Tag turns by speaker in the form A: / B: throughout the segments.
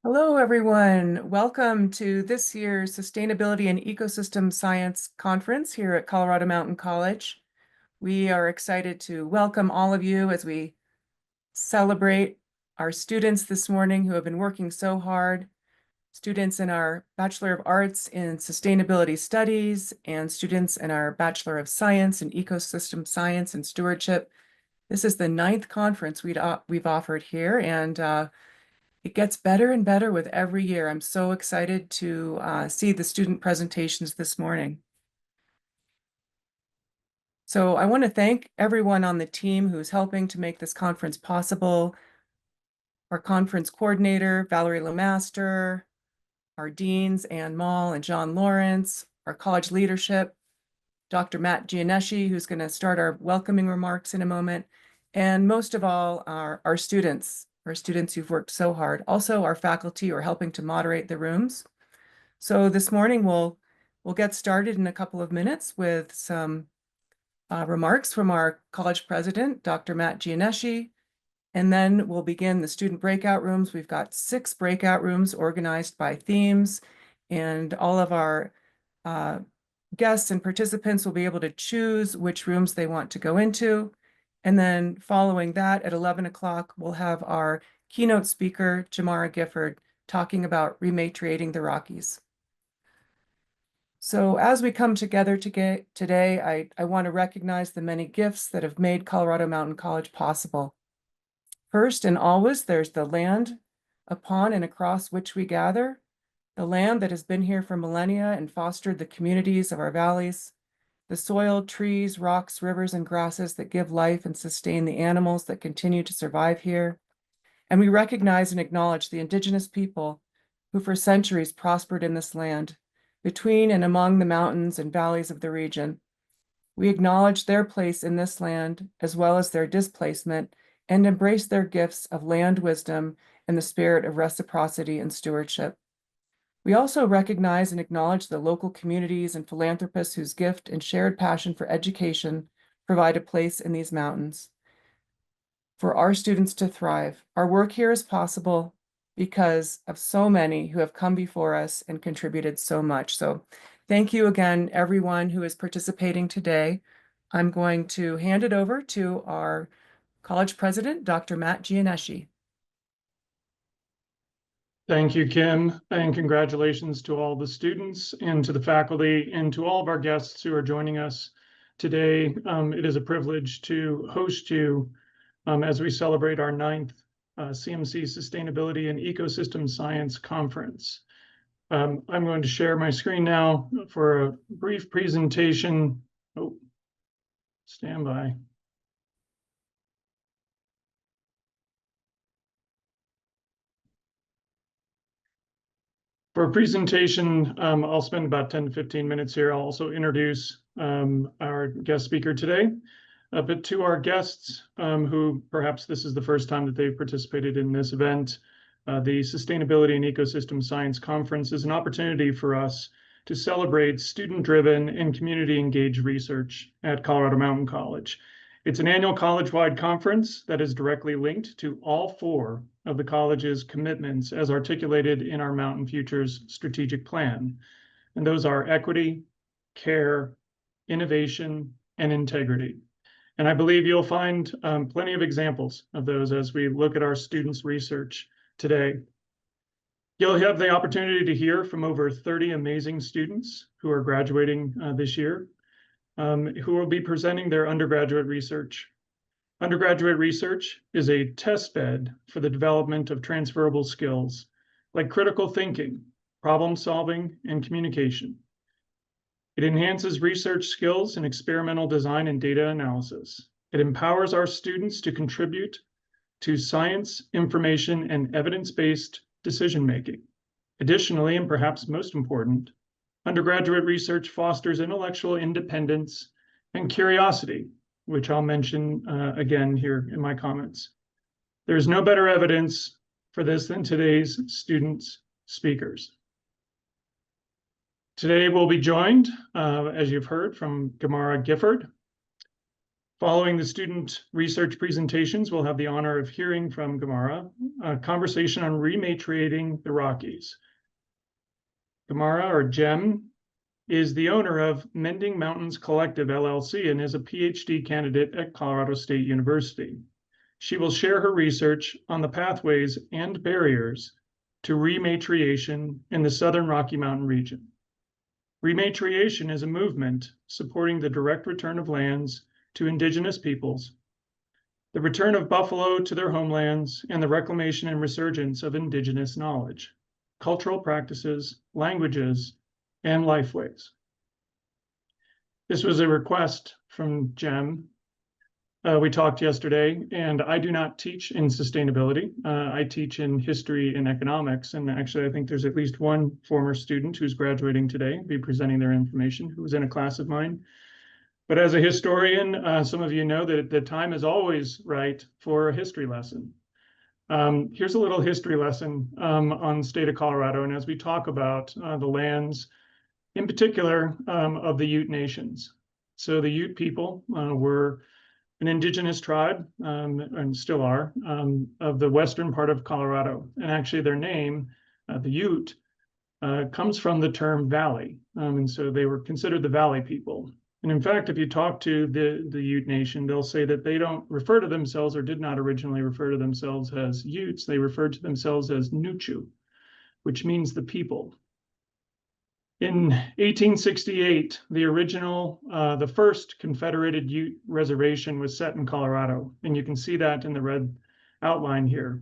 A: Hello, everyone. Welcome to this year's Sustainability and Ecosystem Science Conference here at Colorado Mountain College. We are excited to welcome all of you as we celebrate our students this morning who have been working so hard, students in our Bachelor of Arts in Sustainability Studies and students in our Bachelor of Science in Ecosystem Science and Stewardship. This is the 9th conference we've offered here, and it gets better and better with every year. I'm so excited to see the student presentations this morning. So I want to thank everyone on the team who's helping to make this conference possible. Our conference coordinator, Valerie Lemaster, our deans, Ann Mall and John Lawrence, our college leadership, Dr. Matt Gianeschi, who's going to start our welcoming remarks in a moment, and most of all, our students who've worked so hard. Also, our faculty who are helping to moderate the rooms. So this morning, we'll get started in a couple of minutes with some remarks from our college president, Dr. Matt Gianeschi, and then we'll begin the student breakout rooms. We've got 6 breakout rooms organized by themes, and all of our guests and participants will be able to choose which rooms they want to go into. And then following that, at 11 o'clock, we'll have our keynote speaker, Gemara Gifford, talking about rematriating the Rockies. So as we come together today, I want to recognize the many gifts that have made Colorado Mountain College possible. First and always, there's the land upon and across which we gather, the land that has been here for millennia and fostered the communities of our valleys, the soil, trees, rocks, rivers, and grasses that give life and sustain the animals that continue to survive here. And we recognize and acknowledge the Indigenous people who for centuries prospered in this land, between and among the mountains and valleys of the region. We acknowledge their place in this land, as well as their displacement, and embrace their gifts of land wisdom and the spirit of reciprocity and stewardship. We also recognize and acknowledge the local communities and philanthropists whose gift and shared passion for education provide a place in these mountains for our students to thrive. Our work here is possible because of so many who have come before us and contributed so much. So thank you again, everyone who is participating today. I'm going to hand it over to our college president, Dr. Matt Gianeschi.
B: Thank you, Kim, and congratulations to all the students and to the faculty and to all of our guests who are joining us today. It is a privilege to host you as we celebrate our 9th CMC Sustainability and Ecosystem Science Conference. I'm going to share my screen now for a brief presentation. Oh, stand by. For a presentation, I'll spend about 10 to 15 minutes here. I'll also introduce our guest speaker today. But to our guests who perhaps this is the first time that they've participated in this event, the Sustainability and Ecosystem Science Conference is an opportunity for us to celebrate student-driven and community-engaged research at Colorado Mountain College. It's an annual college-wide conference that is directly linked to all 4 of the college's commitments as articulated in our Mountain Futures strategic plan. And those are equity, care, innovation, and integrity. And I believe you'll find plenty of examples of those as we look at our students' research today. You'll have the opportunity to hear from over 30 amazing students who are graduating this year, who will be presenting their undergraduate research. Undergraduate research is a test bed for the development of transferable skills like critical thinking, problem solving, and communication. It enhances research skills in experimental design and data analysis. It empowers our students to contribute to science, information, and evidence-based decision-making. Additionally, and perhaps most important, undergraduate research fosters intellectual independence and curiosity, which I'll mention again here in my comments. There's no better evidence for this than today's students speakers. Today we'll be joined, as you've heard, from Gemara Gifford. Following the student research presentations, we'll have the honor of hearing from Gemara, a conversation on rematriating the Rockies. Gemara, or Gem, is the owner of Mending Mountains Collective, LLC, and is a Ph.D. candidate at Colorado State University. She will share her research on the pathways and barriers to rematriation in the Southern Rocky Mountain region. Rematriation is a movement supporting the direct return of lands to Indigenous peoples, the return of buffalo to their homelands, and the reclamation and resurgence of Indigenous knowledge, cultural practices, languages, and lifeways. This was a request from Gem. We talked yesterday, and I do not teach in sustainability. I teach in history and economics, and actually I think there's at least one former student who's graduating today, be presenting their information, who was in a class of mine. But as a historian, some of you know that the time is always right for a history lesson. Here's a little history lesson on the state of Colorado, and as we talk about the lands, in particular, of the Ute nations. So the Ute people were an indigenous tribe, and still are, of the western part of Colorado. And actually their name, the Ute, comes from the term valley. And so they were considered the valley people. And in fact, if you talk to the Ute Nation, they'll say that they don't refer to themselves, or did not originally refer to themselves as Utes. They referred to themselves as Nuchu, which means the people. In 1868, the first Confederated Ute reservation was set in Colorado, and you can see that in the red outline here.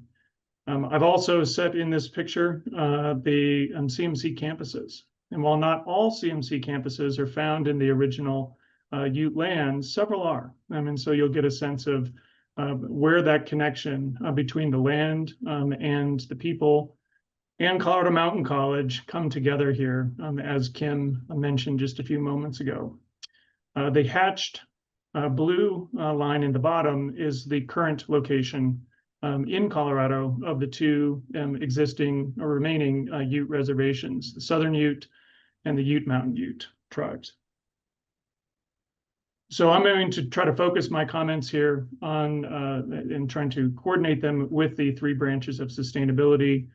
B: I've also set in this picture the CMC campuses. And while not all CMC campuses are found in the original Ute lands, several are. And so you'll get a sense of where that connection between the land and the people and Colorado Mountain College come together here, as Kim mentioned just a few moments ago. The hatched blue line in the bottom is the current location in Colorado of the two existing or remaining Ute reservations, the Southern Ute and the Ute Mountain Ute tribes. So I'm going to try to focus my comments here on and trying to coordinate them with the three branches of sustainability,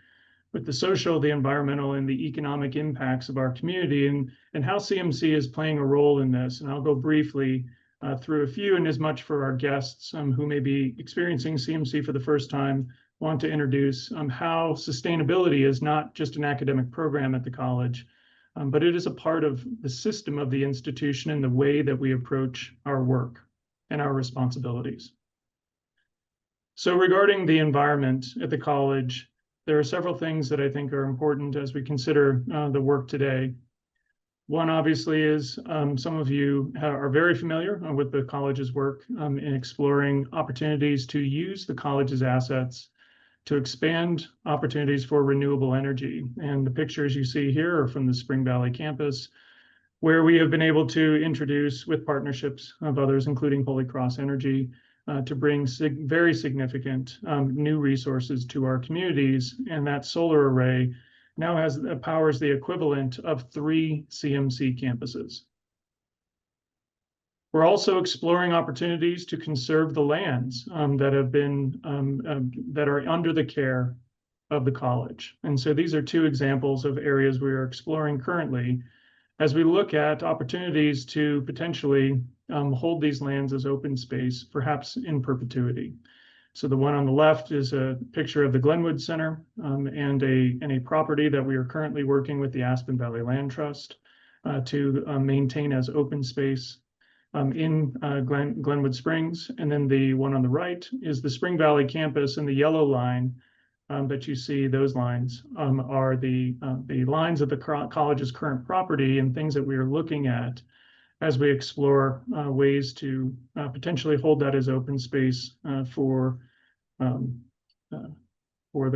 B: with the social, the environmental, and the economic impacts of our community, and how CMC is playing a role in this. And I'll go briefly through a few, and as much for our guests who may be experiencing CMC for the first time, want to introduce how sustainability is not just an academic program at the college, but it is a part of the system of the institution and the way that we approach our work and our responsibilities. So regarding the environment at the college, there are several things that I think are important as we consider the work today. One, obviously, is some of you are very familiar with the college's work in exploring opportunities to use the college's assets to expand opportunities for renewable energy. And the pictures you see here are from the Spring Valley campus, where we have been able to introduce, with partnerships of others, including Holy Cross Energy, to bring very significant new resources to our communities. And that solar array now powers the equivalent of 3 CMC campuses. We're also exploring opportunities to conserve the lands that have been that are under the care of the college. And so these are 2 examples of areas we are exploring currently as we look at opportunities to potentially hold these lands as open space, perhaps in perpetuity. So the one on the left is a picture of the Glenwood Center and a property that we are currently working with the Aspen Valley Land Trust to maintain as open space in Glenwood Springs. And then the one on the right is the Spring Valley campus, and the yellow line that you see, those lines are the lines of the college's current property and things that we are looking at as we explore ways to potentially hold that as open space for the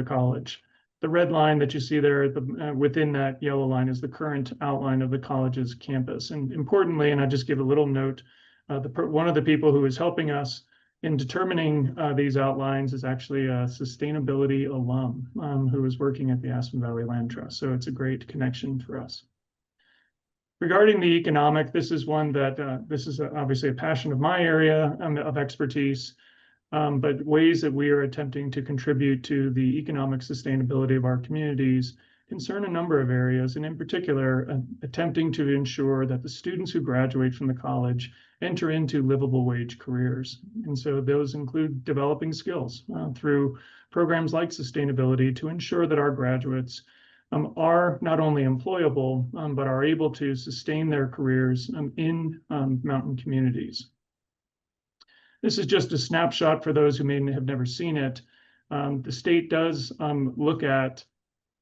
B: college. The red line that you see there within that yellow line is the current outline of the college's campus. And importantly, and I just give a little note, one of the people who is helping us in determining these outlines is actually a sustainability alum who is working at the Aspen Valley Land Trust. So it's a great connection for us. Regarding the economic, this is one that this is obviously a passion of my area of expertise, but ways that we are attempting to contribute to the economic sustainability of our communities concern a number of areas, and in particular, attempting to ensure that the students who graduate from the college enter into livable wage careers. And so those include developing skills through programs like sustainability to ensure that our graduates are not only employable, but are able to sustain their careers in mountain communities. This is just a snapshot for those who may have never seen it. The state does look at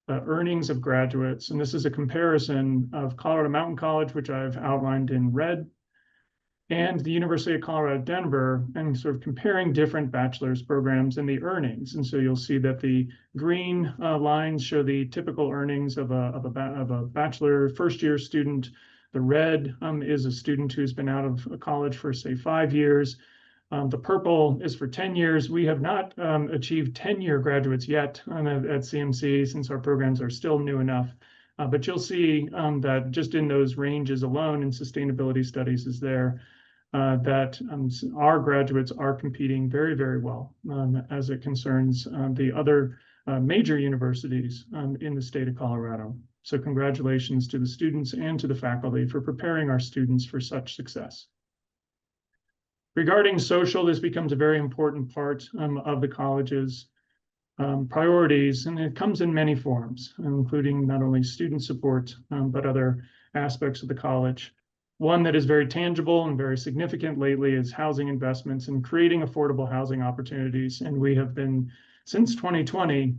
B: earnings of graduates, and this is a comparison of Colorado Mountain College, which I've outlined in red, and the University of Colorado Denver, and sort of comparing different bachelor's programs and the earnings. And so you'll see that the green lines show the typical earnings of a bachelor first-year student. The red is a student who's been out of college for, say, 5 years. The purple is for 10 years. We have not achieved 10-year graduates yet at CMC, since our programs are still new enough. But you'll see that just in those ranges alone in sustainability studies is there, that our graduates are competing very, very well as it concerns the other major universities in the state of Colorado. So congratulations to the students and to the faculty for preparing our students for such success. Regarding social, this becomes a very important part of the college's priorities, and it comes in many forms, including not only student support, but other aspects of the college. One that is very tangible and very significant lately is housing investments and creating affordable housing opportunities. And we have been, since 2020,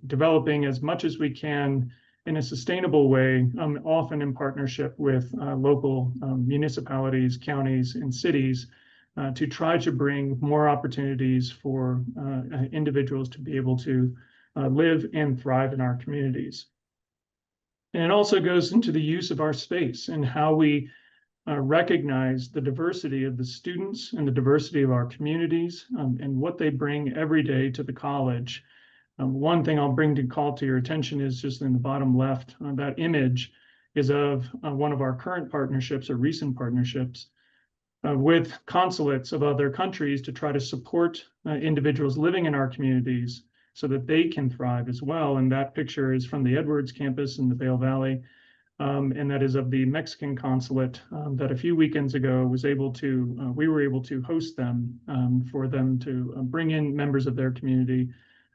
B: developing as much as we can in a sustainable way, often in partnership with local municipalities, counties, and cities, to try to bring more opportunities for individuals to be able to live and thrive in our communities. And it also goes into the use of our space and how we recognize the diversity of the students and the diversity of our communities and what they bring every day to the college. One thing I'll bring to call to your attention is just in the bottom left, that image is of one of our current partnerships or recent partnerships with consulates of other countries to try to support individuals living in our communities so that they can thrive as well. And that picture is from the Edwards campus in the Vail Valley. And that is of the Mexican consulate that a few weekends ago was able to, we were able to host them for them to bring in members of their community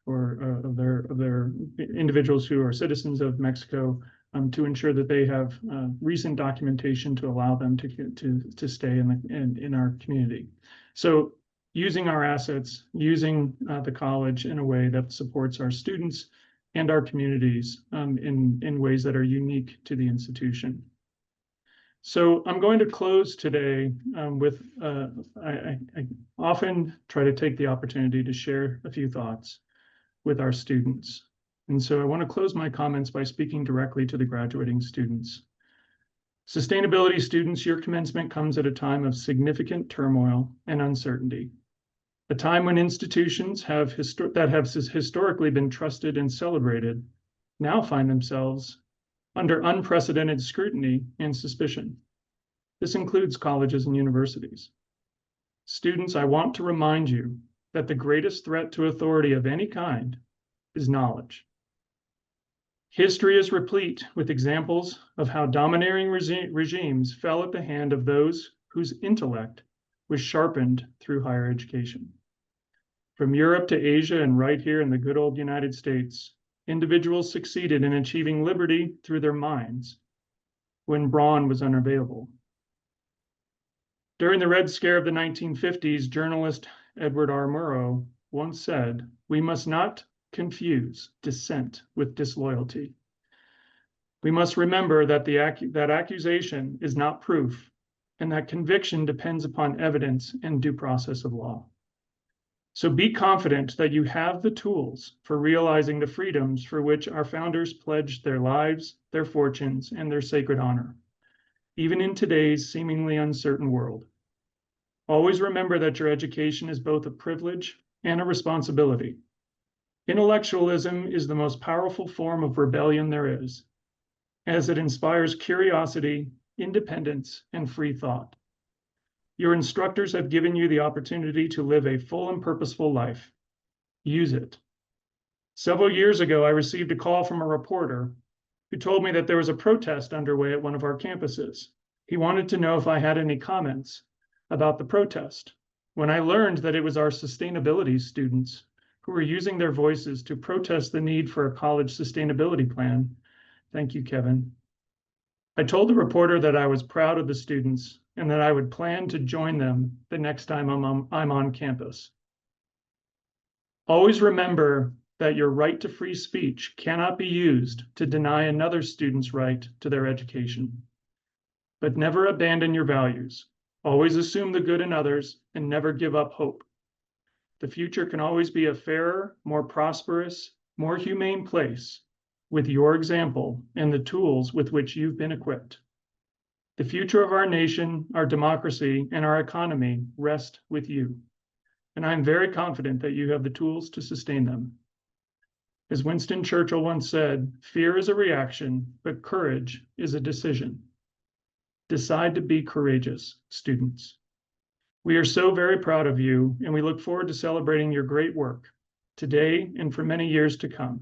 B: or of their individuals who are citizens of Mexico to ensure that they have recent documentation to allow them to stay in our community. So using our assets, using the college in a way that supports our students and our communities in ways that are unique to the institution. So I'm going to close today with, I often try to take the opportunity to share a few thoughts with our students. And so I want to close my comments by speaking directly to the graduating students. Sustainability students, your commencement comes at a time of significant turmoil and uncertainty. A time when institutions that have historically been trusted and celebrated now find themselves under unprecedented scrutiny and suspicion. This includes colleges and universities. Students, I want to remind you that the greatest threat to authority of any kind is knowledge. History is replete with examples of how domineering regimes fell at the hand of those whose intellect was sharpened through higher education. From Europe to Asia and right here in the good old United States, individuals succeeded in achieving liberty through their minds when brawn was unavailable. During the Red Scare of the 1950s, journalist Edward R. Murrow once said, "We must not confuse dissent with disloyalty. We must remember that that accusation is not proof, and that conviction depends upon evidence and due process of law. So be confident that you have the tools for realizing the freedoms for which our founders pledged their lives, their fortunes, and their sacred honor, even in today's seemingly uncertain world. Always remember that your education is both a privilege and a responsibility. Intellectualism is the most powerful form of rebellion there is. as it inspires curiosity, independence, and free thought. Your instructors have given you the opportunity to live a full and purposeful life. Use it. Several years ago, I received a call from a reporter who told me that there was a protest underway at one of our campuses. He wanted to know if I had any comments about the protest. When I learned that it was our sustainability students who were using their voices to protest the need for a college sustainability plan, thank you, Kevin, I told the reporter that I was proud of the students and that I would plan to join them the next time I'm on campus. Always remember that your right to free speech cannot be used to deny another student's right to their education. But never abandon your values. Always assume the good in others and never give up hope. The future can always be a fairer, more prosperous, more humane place with your example and the tools with which you've been equipped. The future of our nation, our democracy, and our economy rest with you. And I'm very confident that you have the tools to sustain them. As Winston Churchill once said, fear is a reaction, but courage is a decision. Decide to be courageous, students. We are so very proud of you, and we look forward to celebrating your great work today and for many years to come.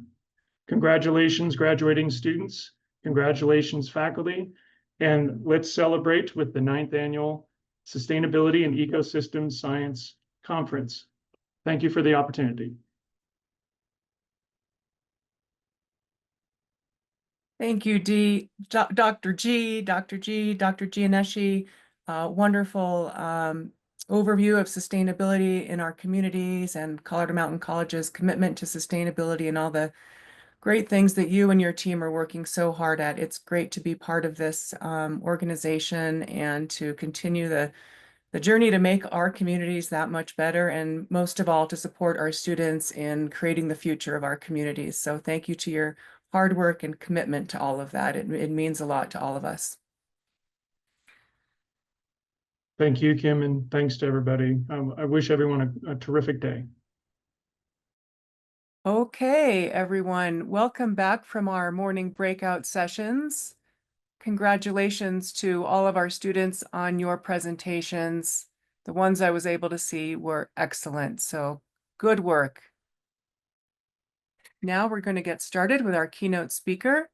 B: Congratulations, graduating students. Congratulations, faculty. And let's celebrate with the 9th Annual Sustainability and Ecosystem Science Conference. Thank you for the opportunity.
A: Thank you, Dr. Gianeschi. Wonderful overview of sustainability in our communities and Colorado Mountain College's commitment to sustainability and all the great things that you and your team are working so hard at. It's great to be part of this organization and to continue the journey to make our communities that much better, and most of all, to support our students in creating the future of our communities. So thank you to your hard work and commitment to all of that. It means a lot to all of us.
B: Thank you, Kim, and thanks to everybody. I wish everyone a terrific day.
A: Okay, everyone, welcome back from our morning breakout sessions. Congratulations to all of our students on your presentations. The ones I was able to see were excellent, so good work. Now we're going to get started with our keynote speaker,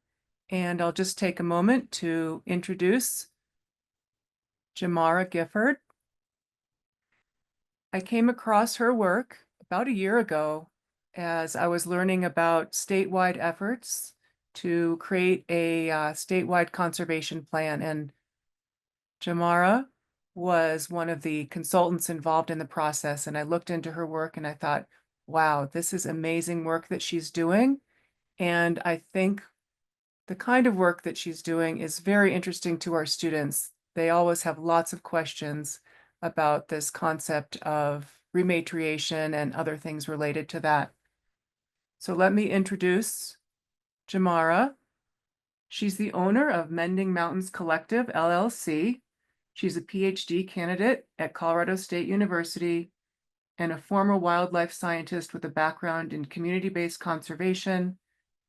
A: and I'll just take a moment to introduce Gemara Gifford. I came across her work about a year ago as I was learning about statewide efforts to create a statewide conservation plan, and Gemara was one of the consultants involved in the process, and I looked into her work and I thought, wow, this is amazing work that she's doing. And I think the kind of work that she's doing is very interesting to our students. They always have lots of questions about this concept of rematriation and other things related to that. So let me introduce Gemara. She's the owner of Mending Mountains Collective, LLC. She's a Ph.D. candidate at Colorado State University and a former wildlife scientist with a background in community-based conservation,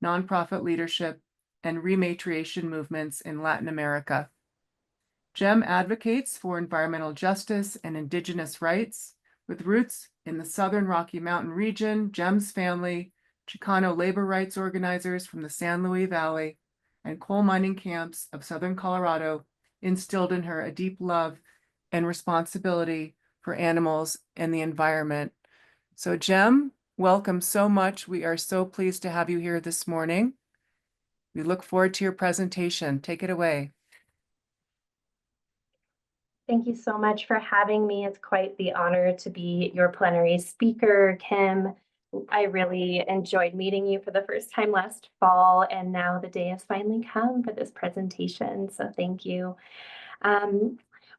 A: nonprofit leadership, and rematriation movements in Latin America. Gem advocates for environmental justice and Indigenous rights. With roots in the Southern Rocky Mountain region, Gem's family, Chicano labor rights organizers from the San Luis Valley, and coal mining camps of Southern Colorado instilled in her a deep love and responsibility for animals and the environment. So Gem, welcome so much. We are so pleased to have you here this morning. We look forward to your presentation. Take it away.
C: Thank you so much for having me. It's quite the honor to be your plenary speaker, Kim. I really enjoyed meeting you for the first time last fall, and now the day has finally come for this presentation, so thank you.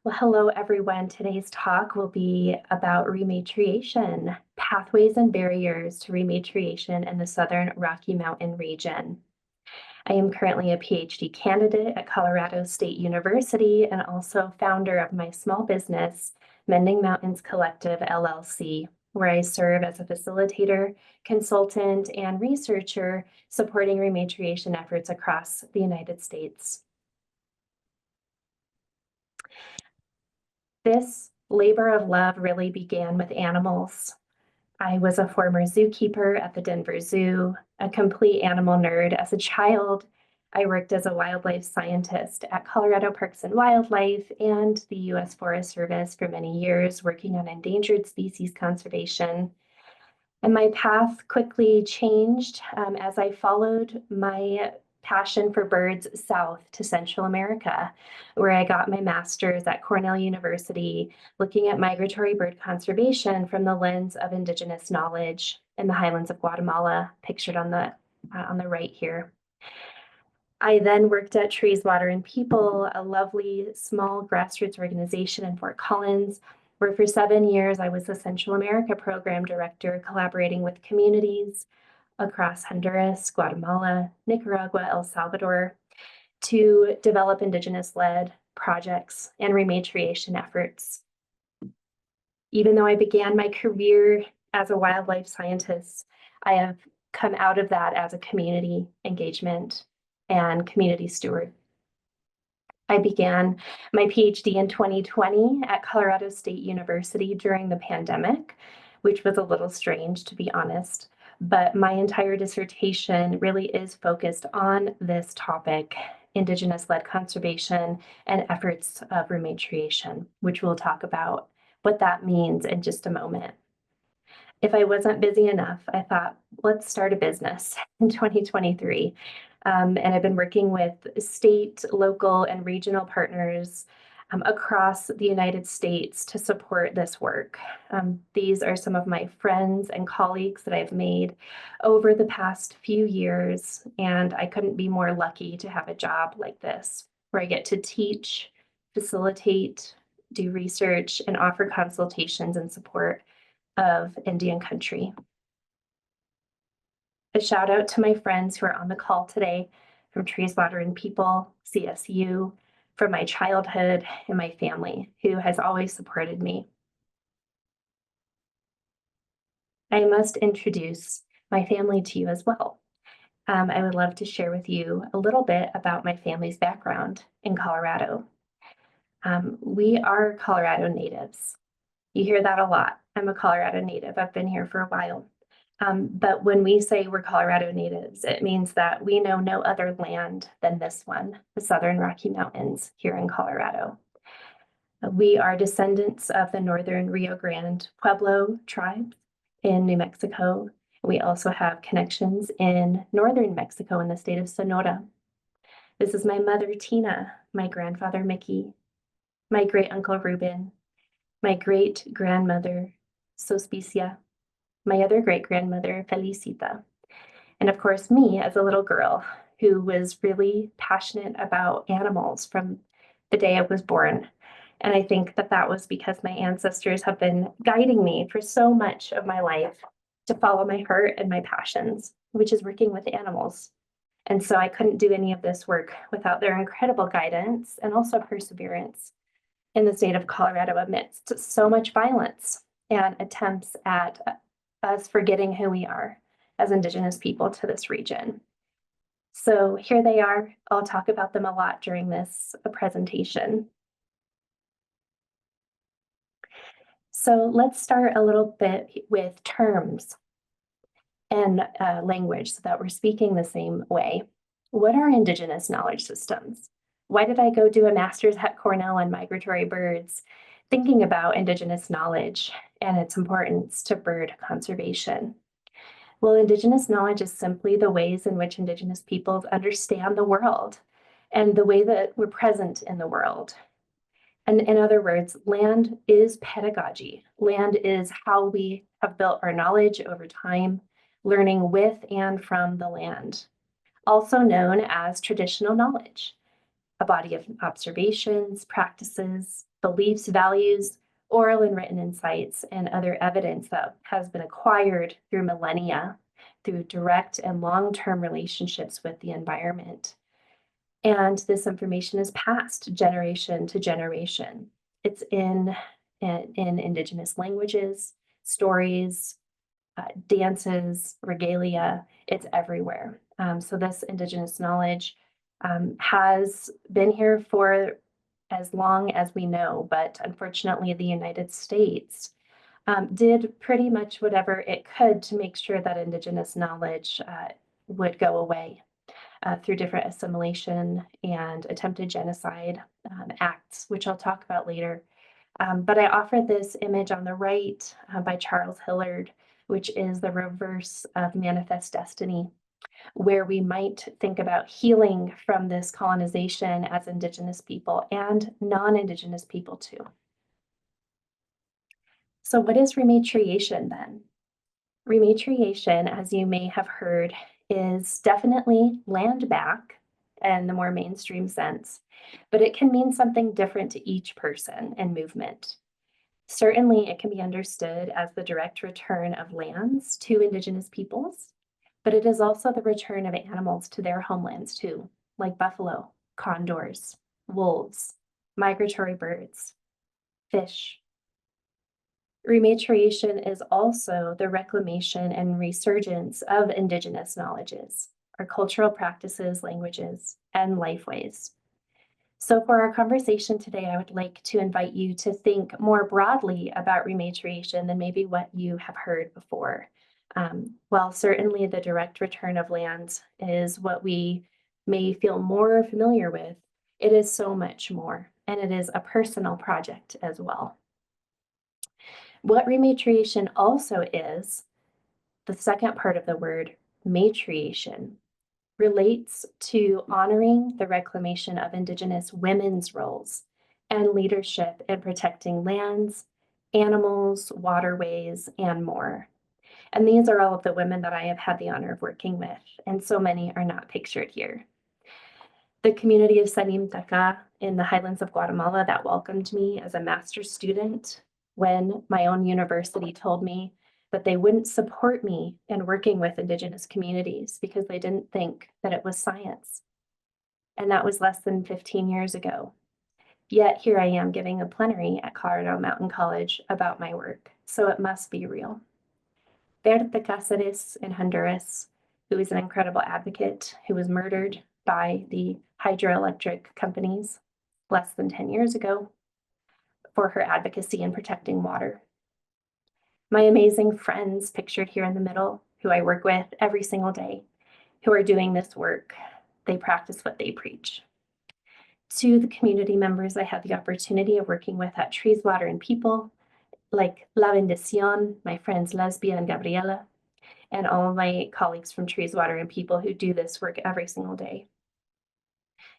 C: Well, hello, everyone. Today's talk will be about rematriation, pathways and barriers to rematriation in the Southern Rocky Mountain region. I am currently a Ph.D. candidate at Colorado State University and also founder of my small business, Mending Mountains Collective, LLC. where I serve as a facilitator, consultant, and researcher supporting rematriation efforts across the United States. This labor of love really began with animals. I was a former zookeeper at the Denver Zoo, a complete animal nerd as a child. I worked as a wildlife scientist at Colorado Parks and Wildlife and the U.S. Forest Service for many years, working on endangered species conservation. And my path quickly changed as I followed my passion for birds south to Central America, where I got my master's at Cornell University, looking at migratory bird conservation from the lens of Indigenous knowledge in the highlands of Guatemala, pictured on the right here. I then worked at Trees, Water, and People, a lovely small grassroots organization in Fort Collins, where for 7 years I was the Central America Program Director, collaborating with communities across Honduras, Guatemala, Nicaragua, El Salvador, to develop Indigenous-led projects and rematriation efforts. Even though I began my career as a wildlife scientist, I have come out of that as a community engagement and community steward. I began my Ph.D. in 2020 at Colorado State University during the pandemic, which was a little strange, to be honest. But my entire dissertation really is focused on this topic, Indigenous-led conservation and efforts of rematriation, which we'll talk about what that means in just a moment. If I wasn't busy enough, I thought, let's start a business in 2023. And I've been working with state, local, and regional partners across the United States to support this work. These are some of my friends and colleagues that I've made over the past few years, and I couldn't be more lucky to have a job like this, where I get to teach, facilitate, do research, and offer consultations and support of Indian country. A shout out to my friends who are on the call today from Trees, Water, and People, CSU, from my childhood and my family, who has always supported me. I must introduce my family to you as well. I would love to share with you a little bit about my family's background in Colorado. We are Colorado natives. You hear that a lot. I'm a Colorado native. I've been here for a while. But when we say we're Colorado natives, it means that we know no other land than this one, the Southern Rocky Mountains here in Colorado. We are descendants of the Northern Rio Grande Pueblo tribe in New Mexico. We also have connections in Northern Mexico in the state of Sonora. This is my mother, Tina, my grandfather, Mickey, my great uncle, Ruben, my great grandmother, Sospicia, my other great-grandmother, Felicita, and of course, me as a little girl who was really passionate about animals from the day I was born. And I think that that was because my ancestors have been guiding me for so much of my life to follow my heart and my passions, which is working with animals. And so I couldn't do any of this work without their incredible guidance and also perseverance in the state of Colorado amidst so much violence and attempts at us forgetting who we are as Indigenous people to this region. So here they are. I'll talk about them a lot during this presentation. So let's start a little bit with terms and language so that we're speaking the same way. What are Indigenous knowledge systems? Why did I go do a master's at Cornell on migratory birds, thinking about Indigenous knowledge and its importance to bird conservation? Well, Indigenous knowledge is simply the ways in which Indigenous peoples understand the world and the way that we're present in the world. And in other words, land is pedagogy. Land is how we have built our knowledge over time, learning with and from the land, also known as traditional knowledge, a body of observations, practices, beliefs, values, oral and written insights, and other evidence that has been acquired through millennia, through direct and long-term relationships with the environment. And this information is passed generation to generation. It's in Indigenous languages, stories, dances, regalia, it's everywhere. So this Indigenous knowledge has been here for as long as we know, but unfortunately the United States did pretty much whatever it could to make sure that Indigenous knowledge would go away through different assimilation and attempted genocide acts, which I'll talk about later. But I offer this image on the right by Charles Hillard, which is the reverse of Manifest Destiny, where we might think about healing from this colonization as Indigenous people and non-Indigenous people too. So what is rematriation then? Rematriation, as you may have heard, is definitely land back in the more mainstream sense, but it can mean something different to each person and movement. Certainly, it can be understood as the direct return of lands to Indigenous peoples, but it is also the return of animals to their homelands too, like buffalo, condors, wolves, migratory birds, fish. Rematriation is also the reclamation and resurgence of Indigenous knowledges, our cultural practices, languages, and lifeways. So for our conversation today, I would like to invite you to think more broadly about rematriation than maybe what you have heard before. While certainly the direct return of lands is what we may feel more familiar with, it is so much more, and it is a personal project as well. What rematriation also is, the second part of the word, matriation, relates to honoring the reclamation of Indigenous women's roles and leadership in protecting lands, animals, waterways, and more. And these are all of the women that I have had the honor of working with, and so many are not pictured here. The community of Sanimtaca in the highlands of Guatemala that welcomed me as a master's student when my own university told me that they wouldn't support me in working with Indigenous communities because they didn't think that it was science. And that was less than 15 years ago. Yet here I am giving a plenary at Colorado Mountain College about my work, so it must be real. Berta Cáceres in Honduras, who is an incredible advocate, who was murdered by the hydroelectric companies less than 10 years ago for her advocacy in protecting water. My amazing friends pictured here in the middle, who I work with every single day, who are doing this work. They practice what they preach. To the community members I had the opportunity of working with at Trees, Water, and People, like La Bendición, my friends Lesbia and Gabriela, and all of my colleagues from Trees, Water, and People who do this work every single day.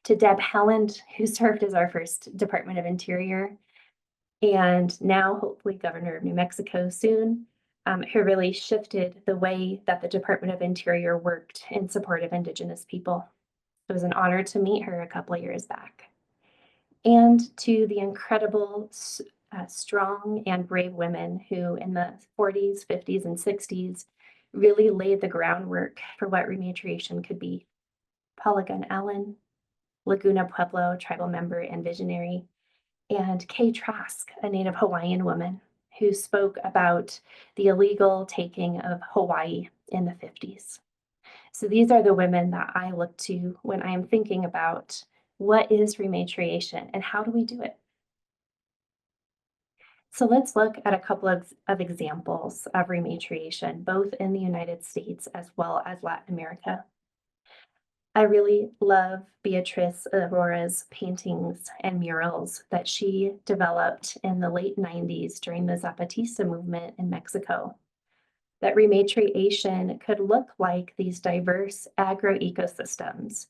C: To Deb Helland, who served as our first Department of Interior, and now hopefully Governor of New Mexico soon, who really shifted the way that the Department of Interior worked in support of Indigenous people. It was an honor to meet her a couple of years back. And to the incredible, strong and brave women who in the 40s, 50s, and 60s really laid the groundwork for what rematriation could be. Paula Gunn Allen, Laguna Pueblo tribal member and visionary, and Kay Trask, a Native Hawaiian woman who spoke about the illegal taking of Hawaii in the 50s. So these are the women that I look to when I am thinking about what is rematriation and how do we do it? So let's look at a couple of examples of rematriation, both in the United States as well as Latin America. I really love Beatriz Aurora's paintings and murals that she developed in the late 90s during the Zapatista movement in Mexico. That rematriation could look like these diverse agroecosystems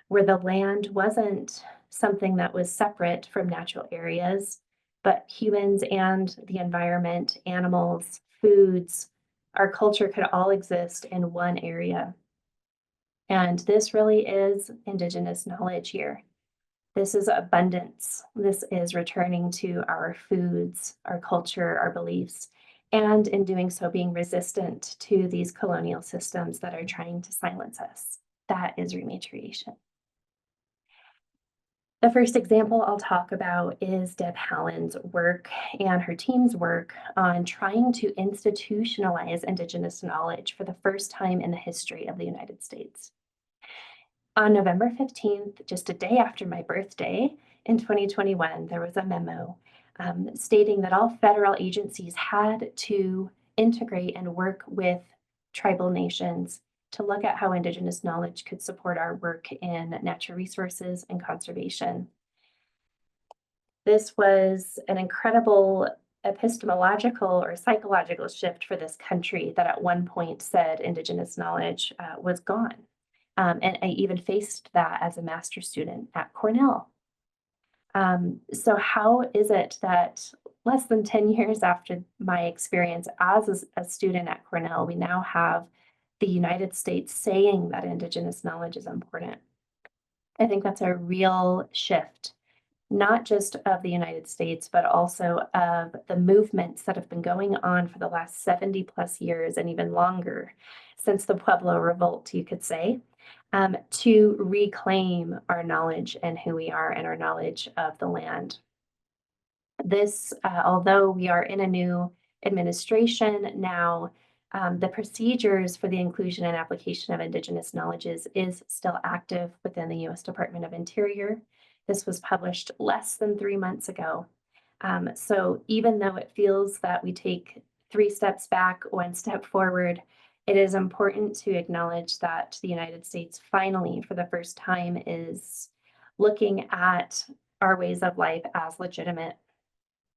C: where the land wasn't something that was separate from natural areas, but humans and the environment, animals, foods, our culture could all exist in one area. And this really is Indigenous knowledge here. This is abundance. This is returning to our foods, our culture, our beliefs, and in doing so, being resistant to these colonial systems that are trying to silence us. That is rematriation. The first example I'll talk about is Deb Hallen's work and her team's work on trying to institutionalize Indigenous knowledge for the first time in the history of the United States. On November 15th, just a day after my birthday in 2021, there was a memo stating that all federal agencies had to integrate and work with tribal nations to look at how Indigenous knowledge could support our work in natural resources and conservation. This was an incredible epistemological or psychological shift for this country that at one point said Indigenous knowledge was gone. And I even faced that as a master's student at Cornell. So how is it that less than 10 years after my experience as a student at Cornell, we now have the United States saying that Indigenous knowledge is important? I think that's a real shift, not just of the United States, but also of the movements that have been going on for the last 70 plus years and even longer, since the Pueblo Revolt, you could say, to reclaim our knowledge and who we are and our knowledge of the land. This, although we are in a new administration now, the procedures for the inclusion and application of Indigenous knowledges is still active within the U.S. Department of Interior. This was published less than 3 months ago. So even though it feels that we take 3 steps back, 1 step forward, it is important to acknowledge that the United States finally, for the first time, is looking at our ways of life as legitimate.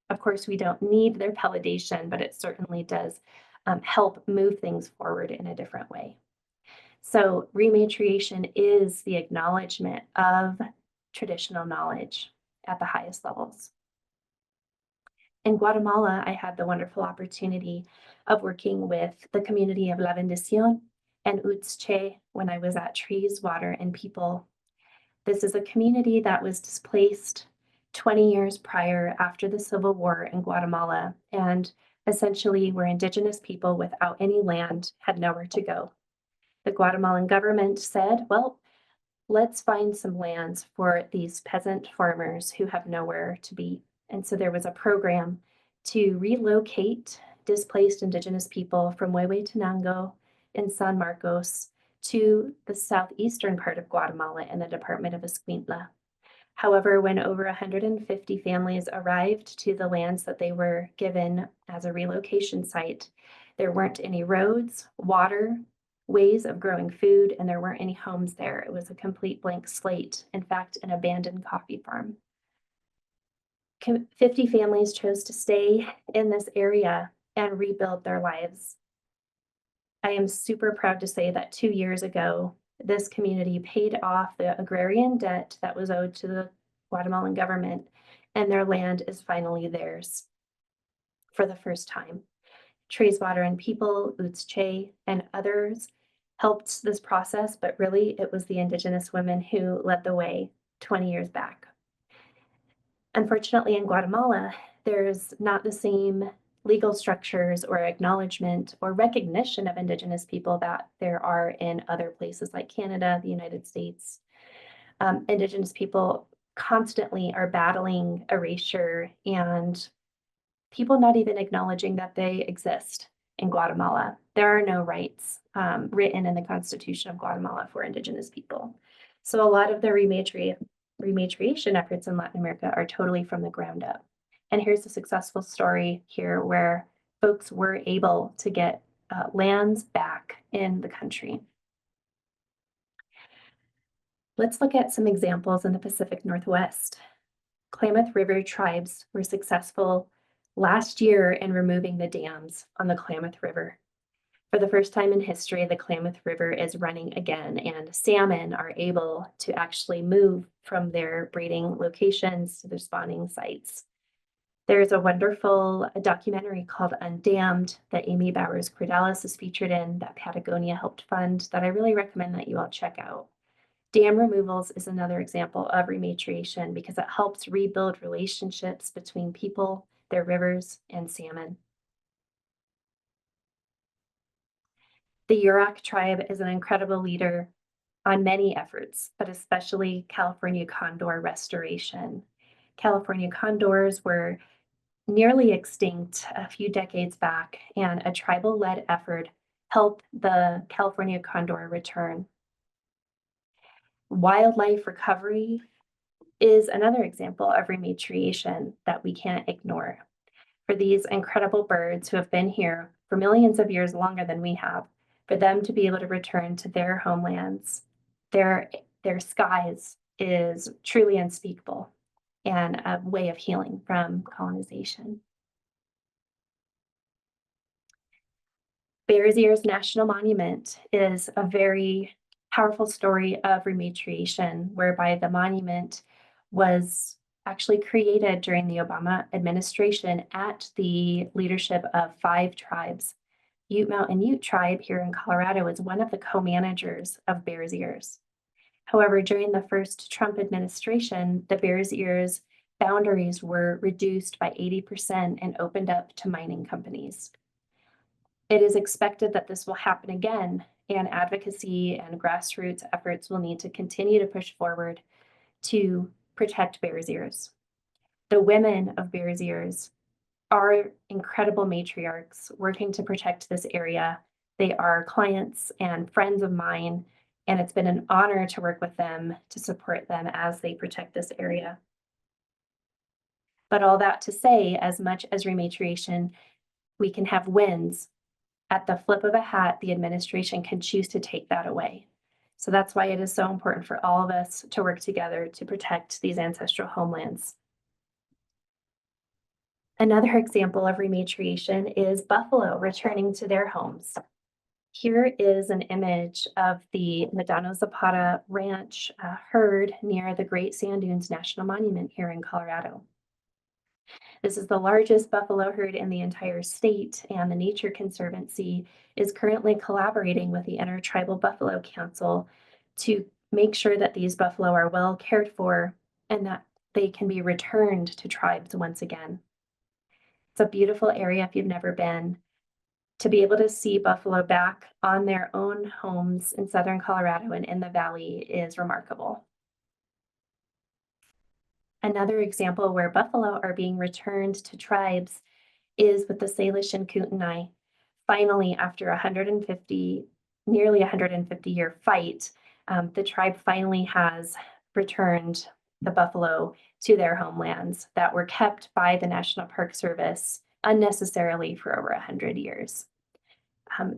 C: Of course, we don't need their validation, but it certainly does help move things forward in a different way. So rematriation is the acknowledgement of traditional knowledge at the highest levels. In Guatemala, I had the wonderful opportunity of working with the community of La Bendición and Utzche when I was at Trees, Water, and People. This is a community that was displaced 20 years prior after the Civil War in Guatemala, and essentially were Indigenous people without any land, had nowhere to go. The Guatemalan government said, well, let's find some lands for these peasant farmers who have nowhere to be. And so there was a program to relocate displaced Indigenous people from Huehuetenango in San Marcos to the southeastern part of Guatemala in the Department of Escuintla. However, when over 150 families arrived to the lands that they were given as a relocation site, there weren't any roads, water, ways of growing food, and there weren't any homes there. It was a complete blank slate. In fact, an abandoned coffee farm. 50 families chose to stay in this area and rebuild their lives. I am super proud to say that 2 years ago, this community paid off the agrarian debt that was owed to the Guatemalan government, and their land is finally theirs for the first time. Trees, Water, and People, Utzche, and others helped this process, but really it was the Indigenous women who led the way 20 years back. Unfortunately, in Guatemala, there's not the same legal structures or acknowledgement or recognition of Indigenous people that there are in other places like Canada, the United States. Indigenous people constantly are battling erasure and people not even acknowledging that they exist in Guatemala. There are no rights written in the Constitution of Guatemala for Indigenous people. So a lot of the rematriation efforts in Latin America are totally from the ground up. And here's a successful story here where folks were able to get lands back in the country. Let's look at some examples in the Pacific Northwest. Klamath River tribes were successful last year in removing the dams on the Klamath River. For the first time in history, the Klamath River is running again, and salmon are able to actually move from their breeding locations to their spawning sites. There's a wonderful documentary called Undammed that Amy Bowers-Cordelis is featured in that Patagonia helped fund that I really recommend that you all check out. Dam removals is another example of rematriation because it helps rebuild relationships between people, their rivers, and salmon. The Yurok tribe is an incredible leader on many efforts, but especially California condor restoration. California condors were nearly extinct a few decades back, and a tribal-led effort helped the California condor return. Wildlife recovery is another example of rematriation that we can't ignore. For these incredible birds who have been here for millions of years longer than we have, for them to be able to return to their homelands, their skies is truly unspeakable and a way of healing from colonization. Bears Ears National Monument is a very powerful story of rematriation, whereby the monument was actually created during the Obama administration at the leadership of 5 tribes. Ute Mountain Ute tribe here in Colorado is one of the co-managers of Bears Ears. However, during the first Trump administration, the Bears Ears boundaries were reduced by 80% and opened up to mining companies. It is expected that this will happen again, and advocacy and grassroots efforts will need to continue to push forward to protect Bears Ears. The women of Bears Ears are incredible matriarchs working to protect this area. They are clients and friends of mine, and it's been an honor to work with them, to support them as they protect this area. But all that to say, as much as rematriation, we can have wins. At the flip of a hat, the administration can choose to take that away. So that's why it is so important for all of us to work together to protect these ancestral homelands. Another example of rematriation is buffalo returning to their homes. Here is an image of the Medano Zapata Ranch herd near the Great Sand Dunes National Monument here in Colorado. This is the largest buffalo herd in the entire state, and the Nature Conservancy is currently collaborating with the Intertribal Buffalo Council to make sure that these buffalo are well cared for and that they can be returned to tribes once again. It's a beautiful area if you've never been. To be able to see buffalo back on their own homes in southern Colorado and in the valley is remarkable. Another example where buffalo are being returned to tribes is with the Salish and Kootenai. Finally, after nearly 150-year fight, the tribe finally has returned the buffalo to their homelands that were kept by the National Park Service unnecessarily for over 100 years.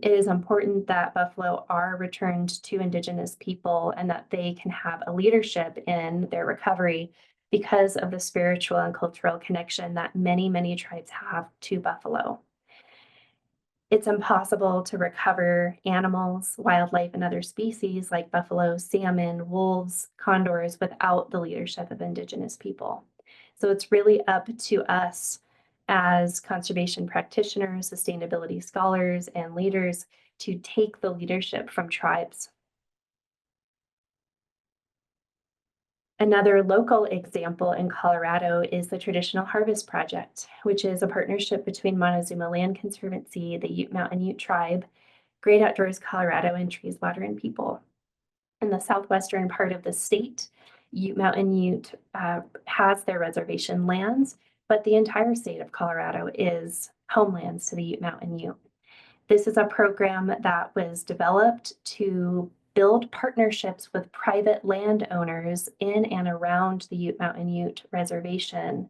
C: It is important that buffalo are returned to Indigenous people and that they can have a leadership in their recovery because of the spiritual and cultural connection that many, many tribes have to buffalo. It's impossible to recover animals, wildlife, and other species like buffalo, salmon, wolves, condors without the leadership of Indigenous people. So it's really up to us as conservation practitioners, sustainability scholars, and leaders to take the leadership from tribes. Another local example in Colorado is the Traditional Harvest Project, which is a partnership between Montezuma Land Conservancy, the Ute Mountain Ute Tribe, Great Outdoors Colorado, and Trees, Water, and People. In the southwestern part of the state, Ute Mountain Ute has their reservation lands, but the entire state of Colorado is homelands to the Ute Mountain Ute. This is a program that was developed to build partnerships with private landowners in and around the Ute Mountain Ute reservation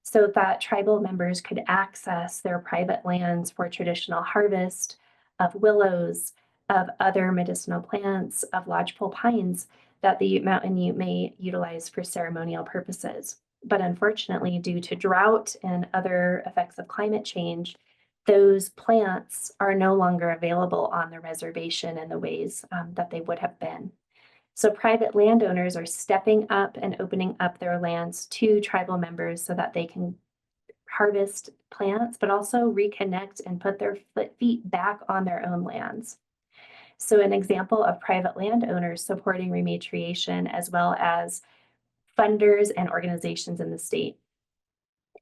C: so that tribal members could access their private lands for traditional harvest of willows, of other medicinal plants, of lodgepole pines that the Ute Mountain Ute may utilize for ceremonial purposes. But unfortunately, due to drought and other effects of climate change, those plants are no longer available on the reservation in the ways that they would have been. So private landowners are stepping up and opening up their lands to tribal members so that they can harvest plants, but also reconnect and put their feet back on their own lands. So an example of private landowners supporting rematriation as well as funders and organizations in the state.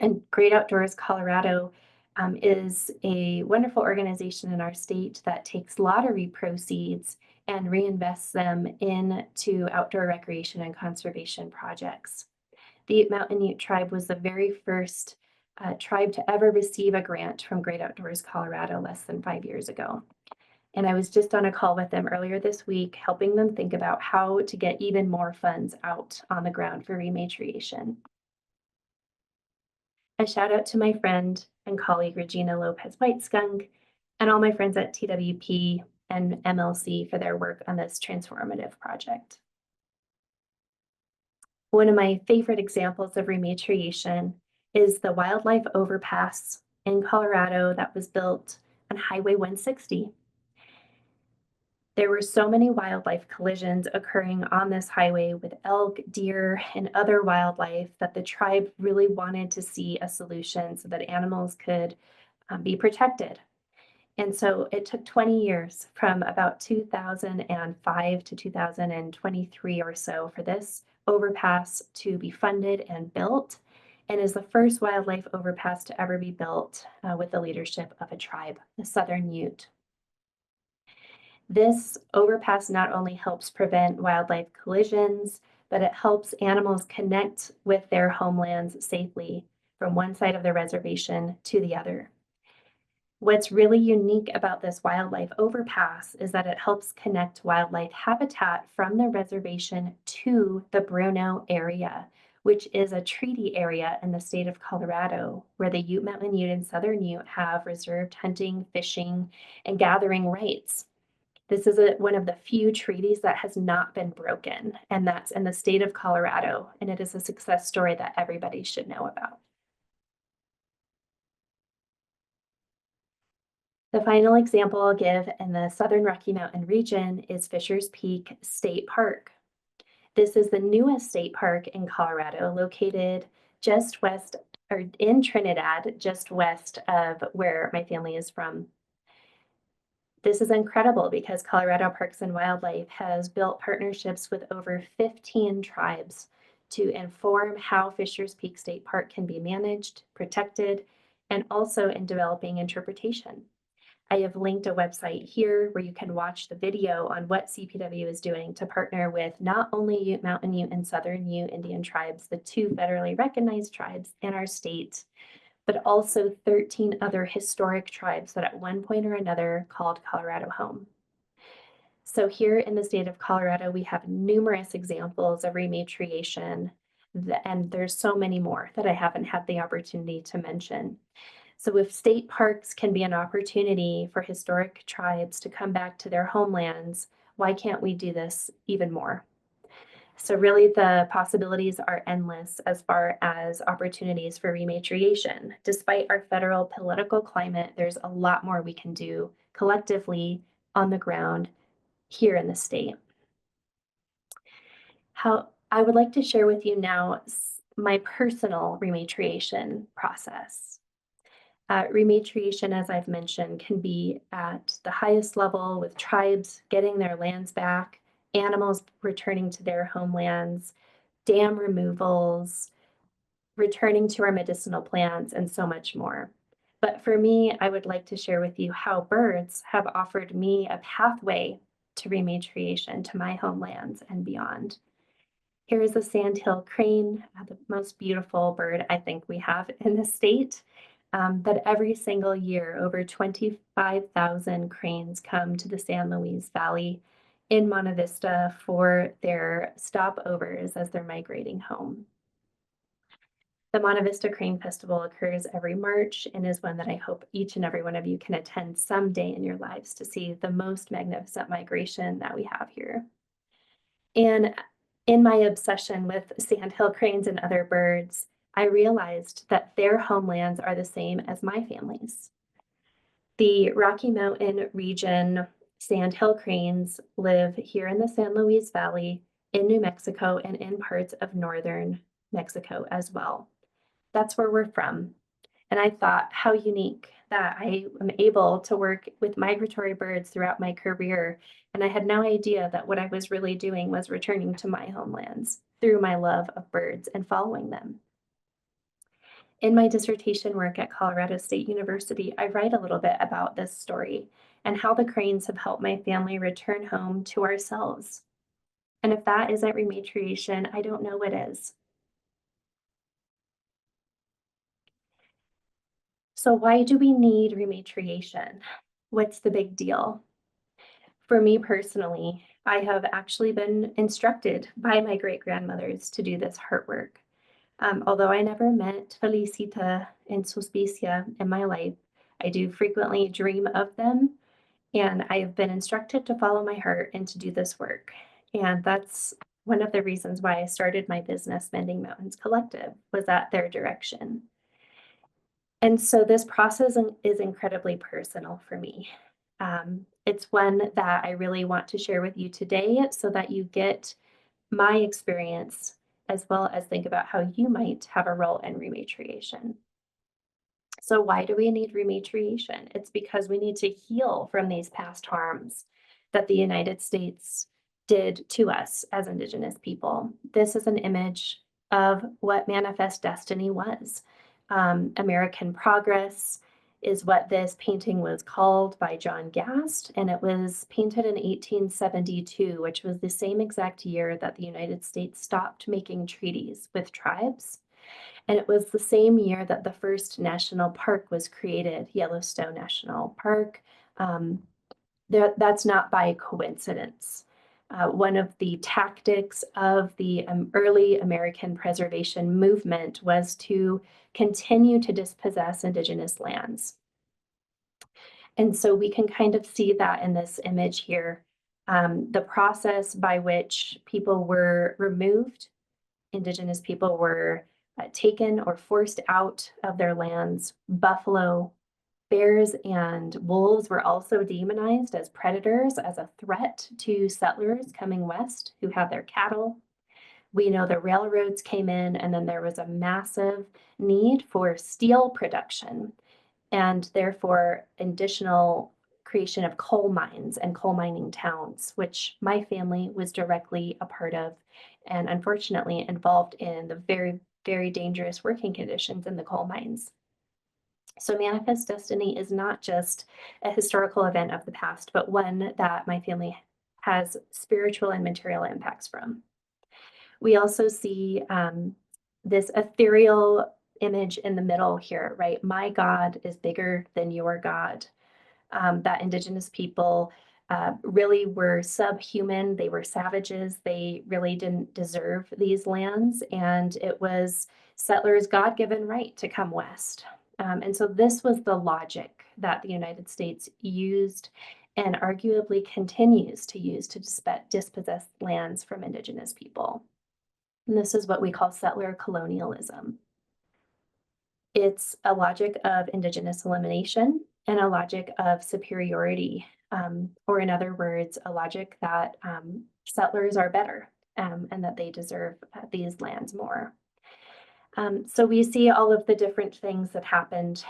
C: And Great Outdoors Colorado is a wonderful organization in our state that takes lottery proceeds and reinvests them into outdoor recreation and conservation projects. The Ute Mountain Ute tribe was the very first tribe to ever receive a grant from Great Outdoors Colorado less than 5 years ago. And I was just on a call with them earlier this week, helping them think about how to get even more funds out on the ground for rematriation. A shout out to my friend and colleague Regina Lopez Whiteskunk and all my friends at TWP and MLC for their work on this transformative project. One of my favorite examples of rematriation is the wildlife overpass in Colorado that was built on Highway 160. There were so many wildlife collisions occurring on this highway with elk, deer, and other wildlife that the tribe really wanted to see a solution so that animals could be protected. And so it took 20 years from about 2005 to 2023 or so for this overpass to be funded and built, and is the first wildlife overpass to ever be built with the leadership of a tribe, the Southern Ute. This overpass not only helps prevent wildlife collisions, but it helps animals connect with their homelands safely from one side of the reservation to the other. What's really unique about this wildlife overpass is that it helps connect wildlife habitat from the reservation to the Bruneau area, which is a treaty area in the state of Colorado, where the Ute Mountain Ute and Southern Ute have reserved hunting, fishing, and gathering rights. This is one of the few treaties that has not been broken, and that's in the state of Colorado, and it is a success story that everybody should know about. The final example I'll give in the Southern Rocky Mountain region is Fisher's Peak State Park. This is the newest state park in Colorado, located just west, or in Trinidad, just west of where my family is from. This is incredible because Colorado Parks and Wildlife has built partnerships with over 15 tribes to inform how Fisher's Peak State Park can be managed, protected, and also in developing interpretation. I have linked a website here where you can watch the video on what CPW is doing to partner with not only Ute Mountain Ute and Southern Ute Indian tribes, the 2 federally recognized tribes in our state, but also 13 other historic tribes that at one point or another called Colorado home. So here in the state of Colorado, we have numerous examples of rematriation, and there's so many more that I haven't had the opportunity to mention. So if state parks can be an opportunity for historic tribes to come back to their homelands, why can't we do this even more? So really the possibilities are endless as far as opportunities for rematriation. Despite our federal political climate, there's a lot more we can do collectively on the ground here in the state. How I would like to share with you now my personal rematriation process. Rematriation, as I've mentioned, can be at the highest level with tribes getting their lands back, animals returning to their homelands, dam removals, returning to our medicinal plants, and so much more. But for me, I would like to share with you how birds have offered me a pathway to rematriation to my homelands and beyond. Here is a sandhill crane, the most beautiful bird I think we have in the state. That every single year, over 25,000 cranes come to the San Luis Valley in Monte Vista for their stopovers as they're migrating home. The Monte Vista Crane Festival occurs every March and is one that I hope each and every one of you can attend someday in your lives to see the most magnificent migration that we have here. And in my obsession with sandhill cranes and other birds, I realized that their homelands are the same as my family's. The Rocky Mountain region sandhill cranes live here in the San Luis Valley, in New Mexico, and in parts of northern Mexico as well. That's where we're from. And I thought, how unique that I am able to work with migratory birds throughout my career. And I had no idea that what I was really doing was returning to my homelands through my love of birds and following them. In my dissertation work at Colorado State University, I write a little bit about this story and how the cranes have helped my family return home to ourselves. And if that isn't rematriation, I don't know what is. So why do we need rematriation? What's the big deal? For me personally, I have actually been instructed by my great-grandmothers to do this heart work. Although I never met Felicita and Suspicia in my life, I do frequently dream of them, and I have been instructed to follow my heart and to do this work. And that's one of the reasons why I started my business, Mending Mountains Collective, was at their direction. And so this process is incredibly personal for me. It's one that I really want to share with you today so that you get my experience as well as think about how you might have a role in rematriation. So why do we need rematriation? It's because we need to heal from these past harms that the United States did to us as Indigenous people. This is an image of what manifest destiny was. American Progress is what this painting was called by John Gast, and it was painted in 1872, which was the same exact year that the United States stopped making treaties with tribes. And it was the same year that the first national park was created, Yellowstone National Park. That's not by coincidence. One of the tactics of the early American preservation movement was to continue to dispossess Indigenous lands. And so we can kind of see that in this image here. The process by which people were removed, Indigenous people were taken or forced out of their lands. Buffalo, bears, and wolves were also demonized as predators, as a threat to settlers coming west who had their cattle. We know the railroads came in, and then there was a massive need for steel production, and therefore additional creation of coal mines and coal mining towns, which my family was directly a part of, and unfortunately involved in the very, very dangerous working conditions in the coal mines. So Manifest Destiny is not just a historical event of the past, but one that my family has spiritual and material impacts from. We also see this ethereal image in the middle here, right? My God is bigger than your God. That Indigenous people really were subhuman. They were savages. They really didn't deserve these lands. And it was settlers' God-given right to come west. And so this was the logic that the United States used and arguably continues to use to dispossess lands from Indigenous people. And this is what we call settler colonialism. It's a logic of Indigenous elimination and a logic of superiority, or in other words, a logic that settlers are better and that they deserve these lands more. So we see all of the different things that happened,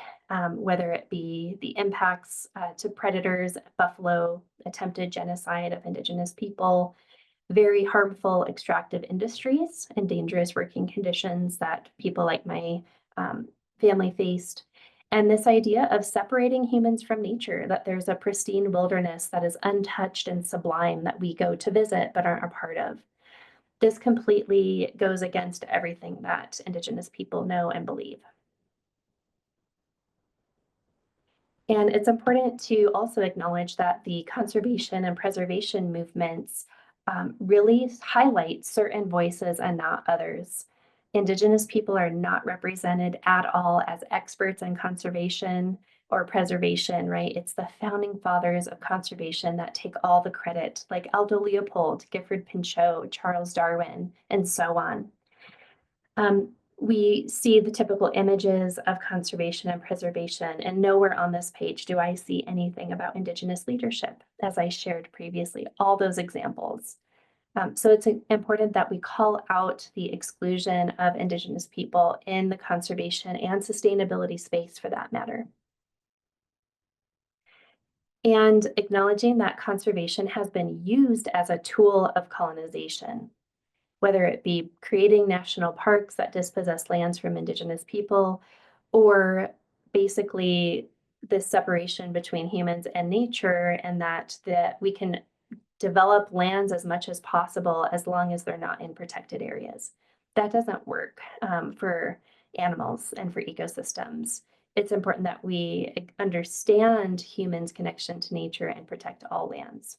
C: whether it be the impacts to predators, buffalo, attempted genocide of Indigenous people, very harmful extractive industries and dangerous working conditions that people like my family faced. And this idea of separating humans from nature, that there's a pristine wilderness that is untouched and sublime that we go to visit but aren't a part of. This completely goes against everything that Indigenous people know and believe. And it's important to also acknowledge that the conservation and preservation movements really highlight certain voices and not others. Indigenous people are not represented at all as experts in conservation or preservation, right? It's the founding fathers of conservation that take all the credit, like Aldo Leopold, Gifford Pinchot, Charles Darwin, and so on. We see the typical images of conservation and preservation, and nowhere on this page do I see anything about Indigenous leadership, as I shared previously, all those examples. So it's important that we call out the exclusion of Indigenous people in the conservation and sustainability space for that matter. And acknowledging that conservation has been used as a tool of colonization, whether it be creating national parks that dispossess lands from Indigenous people, or basically this separation between humans and nature, and that we can develop lands as much as possible as long as they're not in protected areas. That doesn't work for animals and for ecosystems. It's important that we understand humans' connection to nature and protect all lands.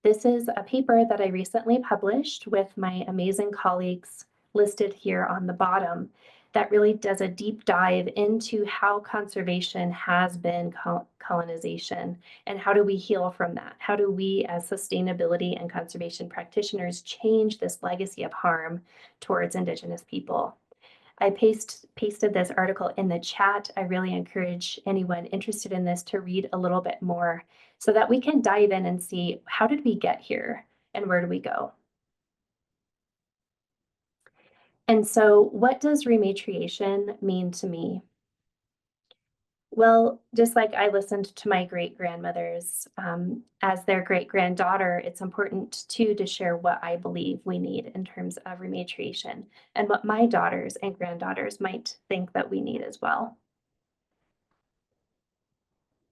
C: This is a paper that I recently published with my amazing colleagues listed here on the bottom that really does a deep dive into how conservation has been colonization and how do we heal from that? How do we as sustainability and conservation practitioners change this legacy of harm towards Indigenous people? I pasted this article in the chat. I really encourage anyone interested in this to read a little bit more so that we can dive in and see how did we get here and where do we go? And so what does rematriation mean to me? Well, just like I listened to my great-grandmothers, as their great-granddaughter, it's important too to share what I believe we need in terms of rematriation and what my daughters and granddaughters might think that we need as well.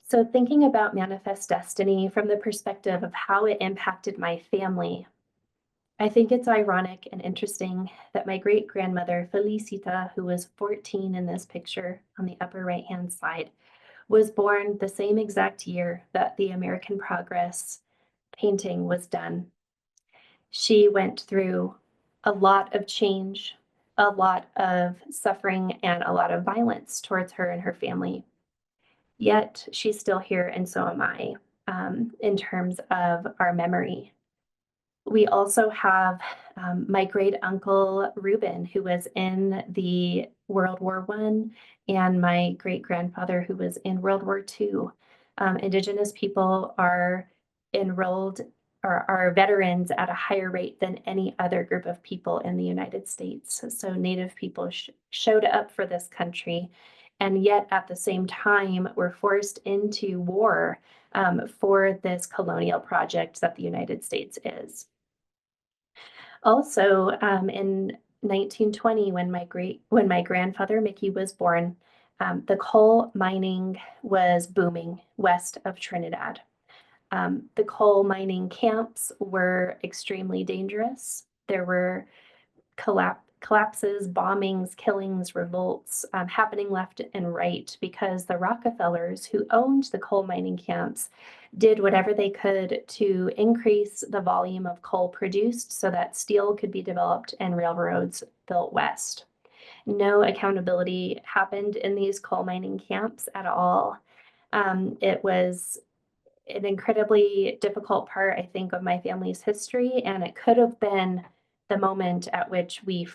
C: So thinking about manifest destiny from the perspective of how it impacted my family, I think it's ironic and interesting that my great-grandmother, Felicita, who was 14 in this picture on the upper right-hand side, was born the same exact year that the American Progress painting was done. She went through a lot of change, a lot of suffering, and a lot of violence towards her and her family. Yet she's still here, and so am I, in terms of our memory. We also have my great uncle Reuben, who was in the World War I, and my great grandfather, who was in World War II. Indigenous people are enrolled or are veterans at a higher rate than any other group of people in the United States. So Native people showed up for this country, and yet at the same time were forced into war for this colonial project that the United States is. Also, in 1920, when my grandfather Mickey was born, the coal mining was booming west of Trinidad. The coal mining camps were extremely dangerous. There were collapses, bombings, killings, revolts happening left and right because the Rockefellers, who owned the coal mining camps, did whatever they could to increase the volume of coal produced so that steel could be developed and railroads built west. No accountability happened in these coal mining camps at all. It was an incredibly difficult part, I think, of my family's history, and it could have been the moment at which we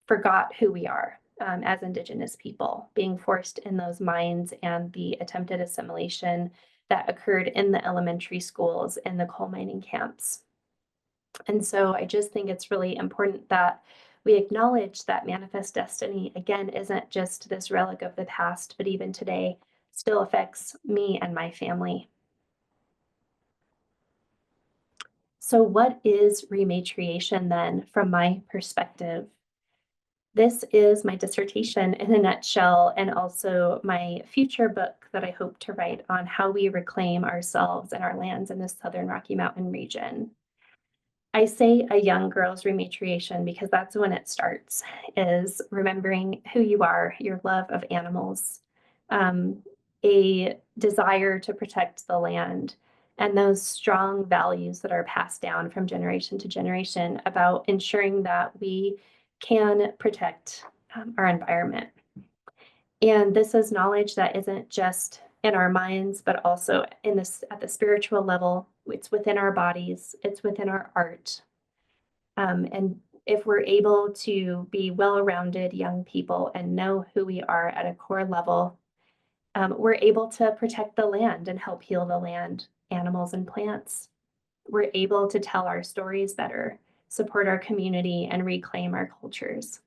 C: forgot who we are as Indigenous people, being forced in those mines and the attempted assimilation that occurred in the elementary schools in the coal mining camps. And so I just think it's really important that we acknowledge that manifest destiny, again, isn't just this relic of the past, but even today still affects me and my family. So what is rematriation then, from my perspective? This is my dissertation in a nutshell, and also my future book that I hope to write on how we reclaim ourselves and our lands in the Southern Rocky Mountain region. I say a young girl's rematriation because that's when it starts, is remembering who you are, your love of animals, a desire to protect the land, and those strong values that are passed down from generation to generation about ensuring that we can protect our environment. And this is knowledge that isn't just in our minds, but also at the spiritual level. It's within our bodies, it's within our art. And if we're able to be well-rounded young people and know who we are at a core level, we're able to protect the land and help heal the land, animals and plants. We're able to tell our stories better, support our community, and reclaim our cultures.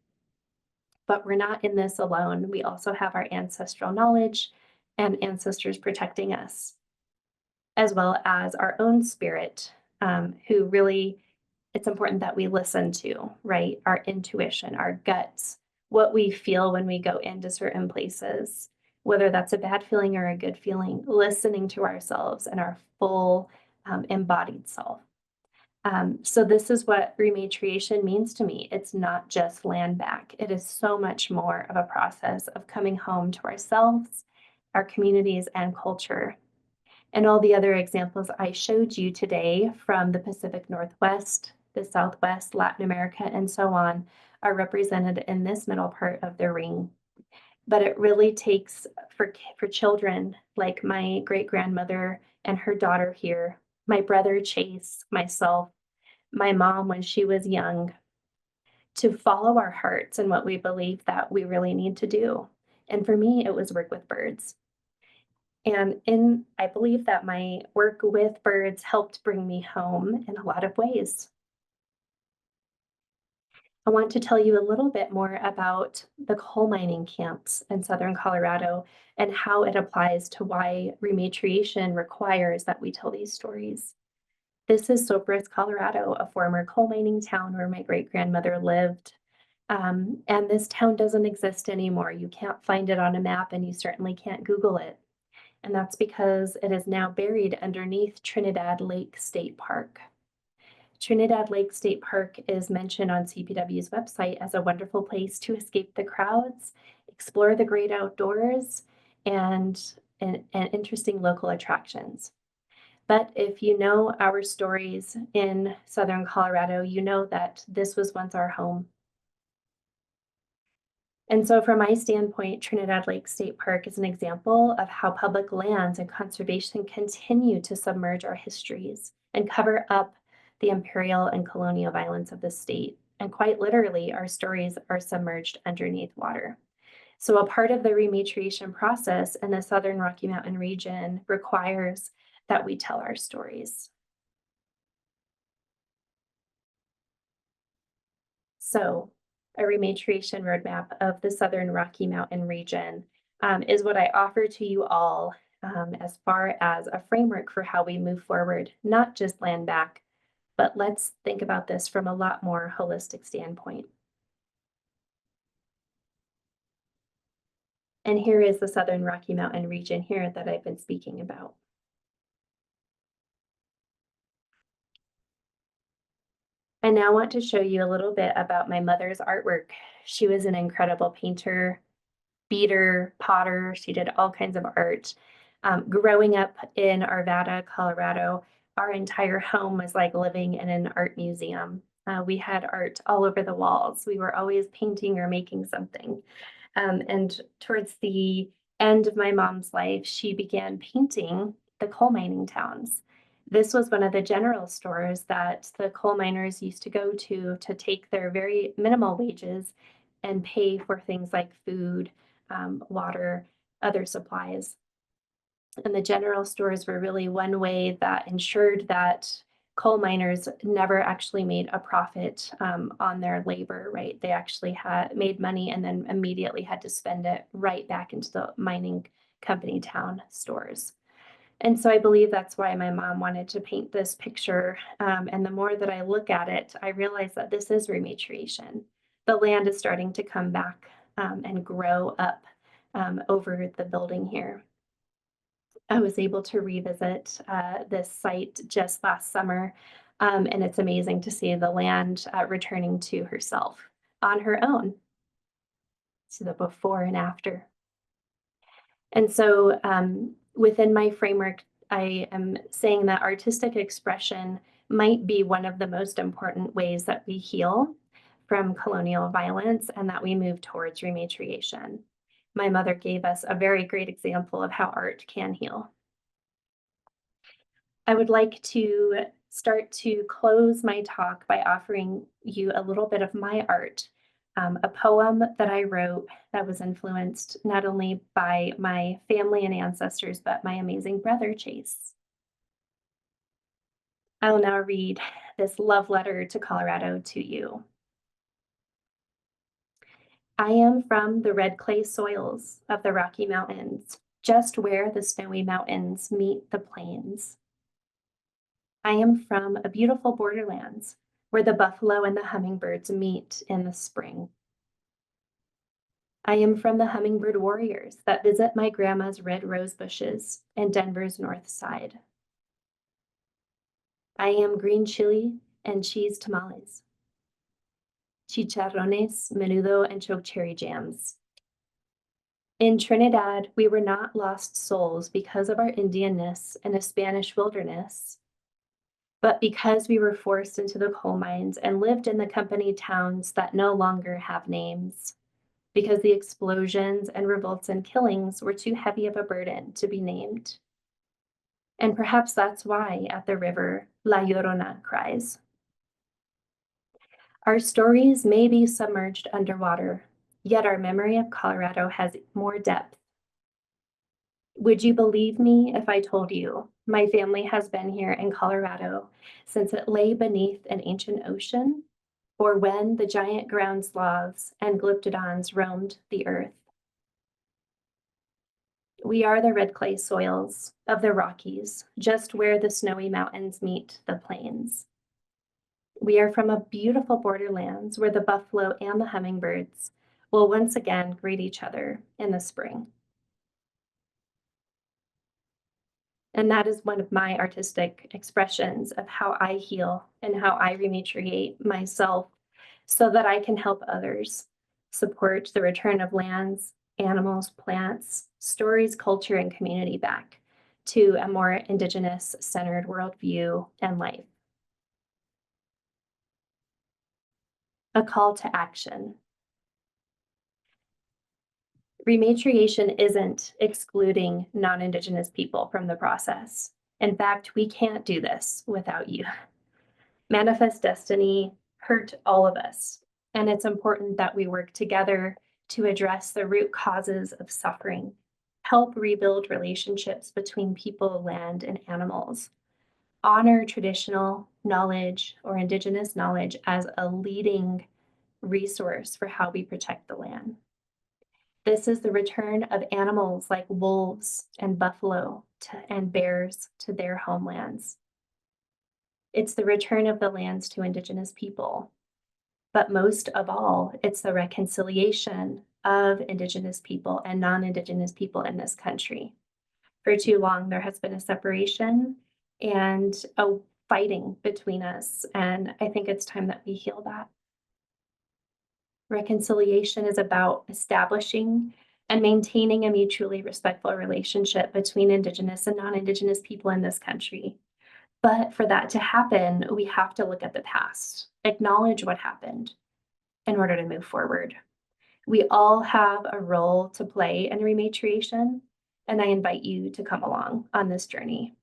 C: But we're not in this alone. We also have our ancestral knowledge and ancestors protecting us, as well as our own spirit, who really, it's important that we listen to, right? Our intuition, our guts, what we feel when we go into certain places. whether that's a bad feeling or a good feeling, listening to ourselves and our full embodied self. So this is what rematriation means to me. It's not just land back. It is so much more of a process of coming home to ourselves, our communities, and culture. And all the other examples I showed you today from the Pacific Northwest, the Southwest, Latin America, and so on are represented in this middle part of the ring. But it really takes for children like my great-grandmother and her daughter here, my brother Chase, myself, my mom when she was young, to follow our hearts and what we believe that we really need to do. And for me, it was work with birds. And I believe that my work with birds helped bring me home in a lot of ways. I want to tell you a little bit more about the coal mining camps in southern Colorado and how it applies to why rematriation requires that we tell these stories. This is Sopris, Colorado, a former coal mining town where my great-grandmother lived. And this town doesn't exist anymore. You can't find it on a map, and you certainly can't Google it. And that's because it is now buried underneath Trinidad Lake State Park. Trinidad Lake State Park is mentioned on CPW's website as a wonderful place to escape the crowds, explore the great outdoors, and interesting local attractions. But if you know our stories in southern Colorado, you know that this was once our home. And so from my standpoint, Trinidad Lake State Park is an example of how public lands and conservation continue to submerge our histories and cover up the imperial and colonial violence of the state. And quite literally, our stories are submerged underneath water. So a part of the rematriation process in the Southern Rocky Mountain region requires that we tell our stories. So a rematriation roadmap of the Southern Rocky Mountain region is what I offer to you all as far as a framework for how we move forward, not just land back, but let's think about this from a lot more holistic standpoint. And here is the Southern Rocky Mountain region here that I've been speaking about. I now want to show you a little bit about my mother's artwork. She was an incredible painter, beater, potter. She did all kinds of art. Growing up in Arvada, Colorado, our entire home was like living in an art museum. We had art all over the walls. We were always painting or making something. And towards the end of my mom's life, she began painting the coal mining towns. This was one of the general stores that the coal miners used to go to take their very minimal wages and pay for things like food, water, other supplies. And the general stores were really one way that ensured that coal miners never actually made a profit on their labor, right? They actually had made money and then immediately had to spend it right back into the mining company town stores. And so I believe that's why my mom wanted to paint this picture. And the more that I look at it, I realize that this is rematriation. The land is starting to come back and grow up over the building here. I was able to revisit this site just last summer, and it's amazing to see the land returning to herself on her own. So the before and after. And so within my framework, I am saying that artistic expression might be one of the most important ways that we heal from colonial violence and that we move towards rematriation. My mother gave us a very great example of how art can heal. I would like to start to close my talk by offering you a little bit of my art, a poem that I wrote that was influenced not only by my family and ancestors, but my amazing brother, Chase. I will now read this love letter to Colorado to you. I am from the red clay soils of the Rocky Mountains, just where the snowy mountains meet the plains. I am from a beautiful borderlands where the buffalo and the hummingbirds meet in the spring. I am from the hummingbird warriors that visit my grandma's red rose bushes in Denver's North Side. I am green chili and cheese tamales, chicharrones, menudo, and choke cherry jams. In Trinidad, we were not lost souls because of our Indianness in a Spanish wilderness, but because we were forced into the coal mines and lived in the company towns that no longer have names, because the explosions and revolts and killings were too heavy of a burden to be named. And perhaps that's why at the river, La Llorona cries. Our stories may be submerged underwater, yet our memory of Colorado has more depth. Would you believe me if I told you my family has been here in Colorado since it lay beneath an ancient ocean, or when the giant ground sloths and glyptodons roamed the earth? We are the red clay soils of the Rockies, just where the snowy mountains meet the plains. We are from a beautiful borderlands where the buffalo and the hummingbirds will once again greet each other in the spring. And that is one of my artistic expressions of how I heal and how I rematriate myself so that I can help others support the return of lands, animals, plants, stories, culture, and community back to a more Indigenous centered worldview and life. A call to action. Rematriation isn't excluding non-Indigenous people from the process. In fact, we can't do this without you. Manifest destiny hurt all of us, and it's important that we work together to address the root causes of suffering, help rebuild relationships between people, land, and animals, honor traditional knowledge or Indigenous knowledge as a leading resource for how we protect the land. This is the return of animals like wolves and buffalo and bears to their homelands. It's the return of the lands to Indigenous people. But most of all, it's the reconciliation of Indigenous people and non-Indigenous people in this country. For too long, there has been a separation and a fighting between us, and I think it's time that we heal that. Reconciliation is about establishing and maintaining a mutually respectful relationship between Indigenous and non-Indigenous people in this country. But for that to happen, we have to look at the past, acknowledge what happened in order to move forward. We all have a role to play in rematriation, and I invite you to come along on this journey.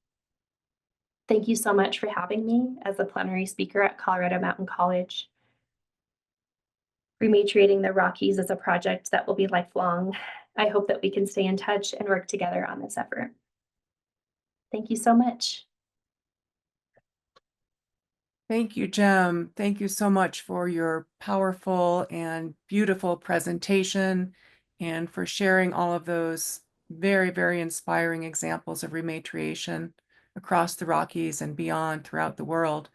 C: Thank you so much for having me as a plenary speaker at Colorado Mountain College. Rematriating the Rockies is a project that will be lifelong. I hope that we can stay in touch and work together on this effort. Thank you so much.
A: Thank you, Jem. Thank you so much for your powerful and beautiful presentation and for sharing all of those very, very inspiring examples of rematriation across the Rockies and beyond throughout the world.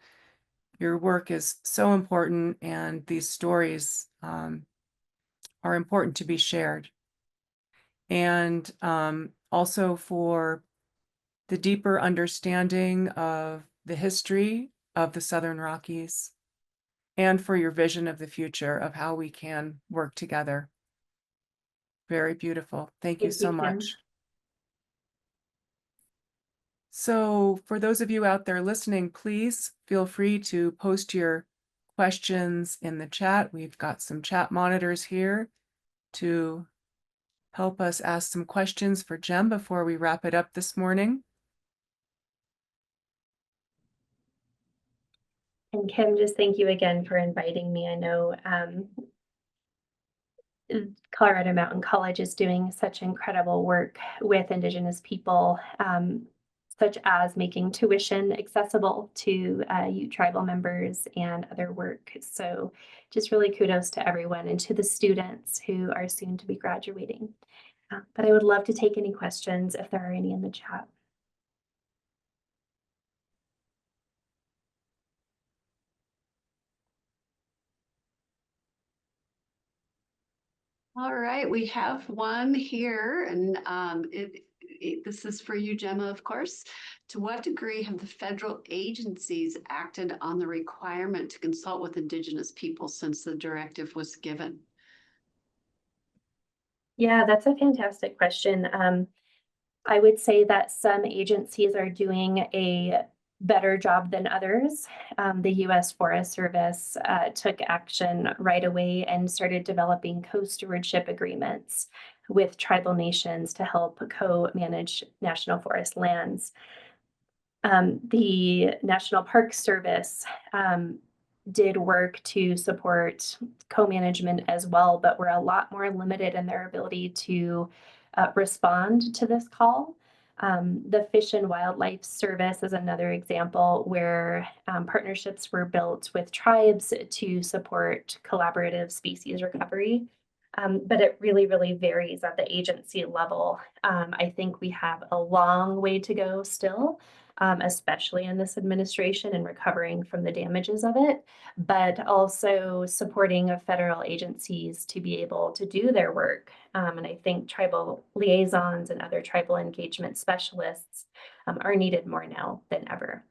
A: Your work is so important, and these stories are important to be shared. And also for the deeper understanding of the history of the Southern Rockies and for your vision of the future of how we can work together. Very beautiful. Thank you so much. So for those of you out there listening, please feel free to post your questions in the chat. We've got some chat monitors here to help us ask some questions for Jem before we wrap it up this morning.
C: And Kim, just thank you again for inviting me. I know Colorado Mountain College is doing such incredible work with Indigenous people, such as making tuition accessible to Ute tribal members and other work. So just really kudos to everyone and to the students who are soon to be graduating. But I would love to take any questions if there are any in the chat.
D: All right, we have one here, and this is for you, Gemma, of course. To what degree have the federal agencies acted on the requirement to consult with Indigenous people since the directive was given?
C: Yeah, that's a fantastic question. I would say that some agencies are doing a better job than others. The U.S. Forest Service took action right away and started developing co-stewardship agreements with tribal nations to help co-manage national forest lands. The National Park Service did work to support co-management as well, but were a lot more limited in their ability to respond to this call. The Fish and Wildlife Service is another example where partnerships were built with tribes to support collaborative species recovery. But it really, really varies at the agency level. I think we have a long way to go still, especially in this administration and recovering from the damages of it, but also supporting of federal agencies to be able to do their work. And I think tribal liaisons and other tribal engagement specialists are needed more now than ever.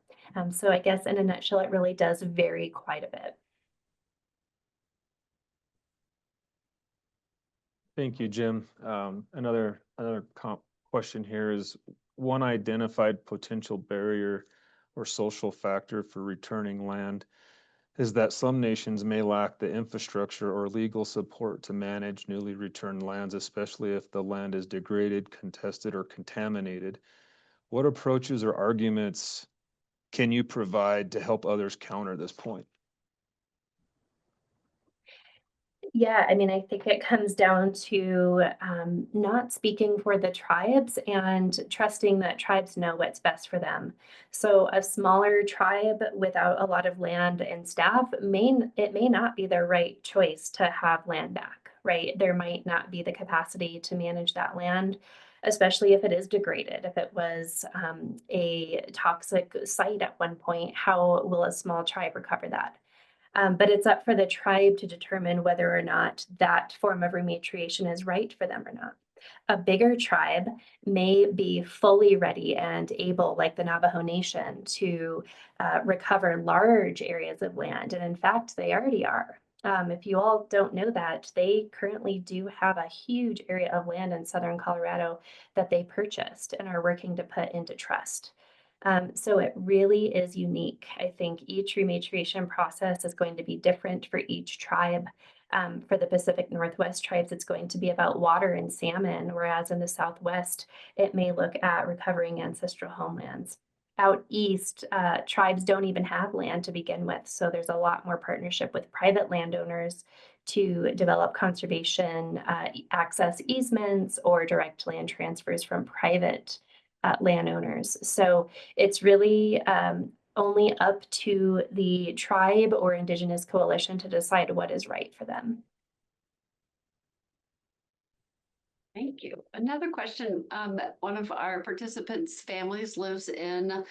C: So I guess in a nutshell, it really does vary quite a bit.
E: Thank you, Jim. Another question here is, one identified potential barrier or social factor for returning land is that some nations may lack the infrastructure or legal support to manage newly returned lands, especially if the land is degraded, contested, or contaminated. What approaches or arguments can you provide to help others counter this point?
C: Yeah, I mean, I think it comes down to not speaking for the tribes and trusting that tribes know what's best for them. So a smaller tribe without a lot of land and staff may not be their right choice to have land back, right? There might not be the capacity to manage that land, especially if it is degraded. If it was a toxic site at one point, how will a small tribe recover that? But it's up for the tribe to determine whether or not that form of rematriation is right for them or not. A bigger tribe may be fully ready and able, like the Navajo Nation, to recover large areas of land. And in fact, they already are. If you all don't know that, they currently do have a huge area of land in southern Colorado that they purchased and are working to put into trust. So it really is unique. I think each rematriation process is going to be different for each tribe. For the Pacific Northwest tribes, it's going to be about water and salmon, whereas in the Southwest, it may look at recovering ancestral homelands. Out east, tribes don't even have land to begin with, so there's a lot more partnership with private landowners to develop conservation access easements or direct land transfers from private landowners. So it's really only up to the tribe or Indigenous coalition to decide what is right for them.
D: Thank you. Another question. One of our participants' families lives in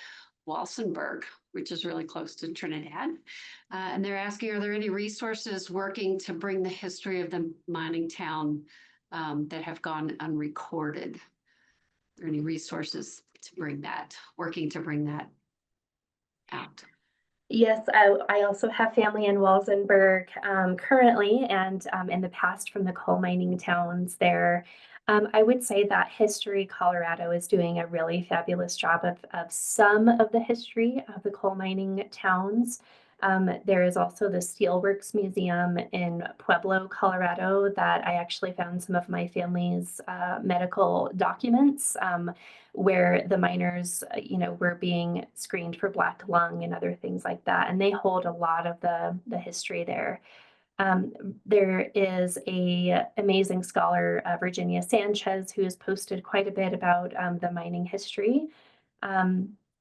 D: Walsenburg, which is really close to Trinidad. And they're asking, are there any resources working to bring the history of the mining town that have gone unrecorded? Are there any resources to bring that, working to bring that out?
C: Yes, I also have family in Walsenburg currently and in the past from the coal mining towns there. I would say that History Colorado is doing a really fabulous job of some of the history of the coal mining towns. There is also the Steelworks Museum in Pueblo, Colorado, that I actually found some of my family's medical documents where the miners, were being screened for black lung and other things like that. And they hold a lot of the history there. There is a amazing scholar, Virginia Sanchez, who has posted quite a bit about the mining history.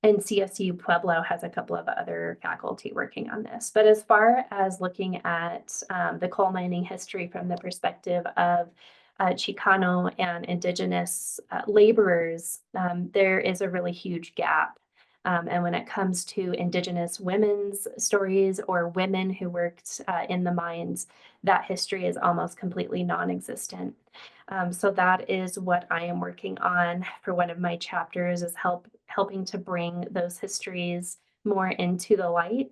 C: And CSU Pueblo has a couple of other faculty working on this. But as far as looking at the coal mining history from the perspective of Chicano and Indigenous laborers, there is a really huge gap. And when it comes to Indigenous women's stories or women who worked in the mines, that history is almost completely non-existent. So that is what I am working on for one of my chapters, is helping to bring those histories more into the light.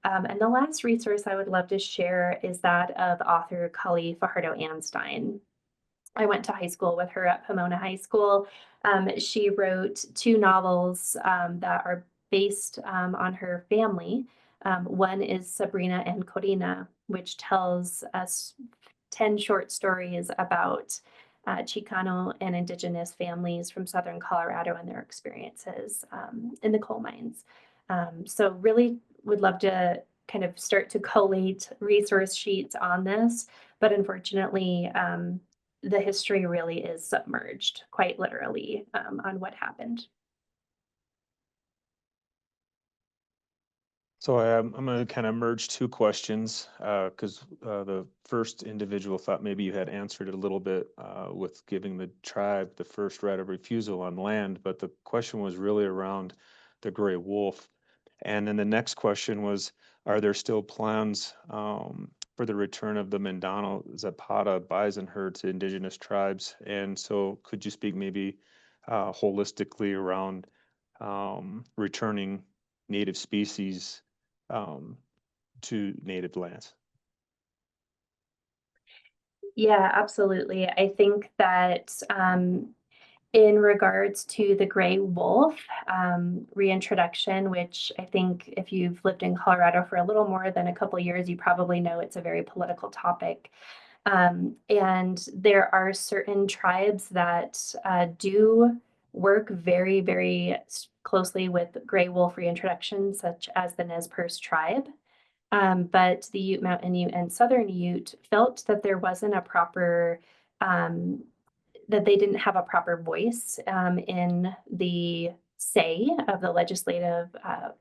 C: And the last resource I would love to share is that of author Kali Fajardo-Anstein. I went to high school with her at Pomona High School. She wrote 2 novels that are based on her family. One is Sabrina and Corina, which tells us 10 short stories about Chicano and Indigenous families from Southern Colorado and their experiences in the coal mines. So really would love to kind of start to collate resource sheets on this, but unfortunately, the history really is submerged, quite literally, on what happened.
E: So I'm going to kind of merge 2 questions because the first individual thought maybe you had answered it a little bit with giving the tribe the first right of refusal on land, but the question was really around the gray wolf. And then the next question was, are there still plans for the return of the Mendano Zapata bison herd to Indigenous tribes? And so could you speak maybe holistically around returning native species to native lands?
C: Yeah, absolutely. I think that in regards to the gray wolf reintroduction, which I think if you've lived in Colorado for a little more than a couple of years, you probably know it's a very political topic. And there are certain tribes that do work very, very closely with gray wolf reintroduction, such as the Nez Perce tribe. But the Ute Mountain Ute and Southern Ute felt that there wasn't a proper, that they didn't have a proper voice in the say of the legislative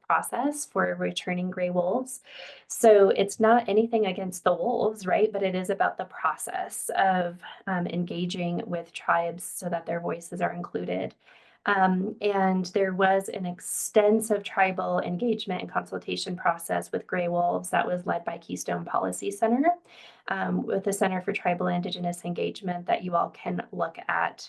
C: process for returning gray wolves. So it's not anything against the wolves, right? But it is about the process of engaging with tribes so that their voices are included. And there was an extensive tribal engagement and consultation process with gray wolves that was led by Keystone Policy Center, with the Center for Tribal Indigenous Engagement that you all can look at.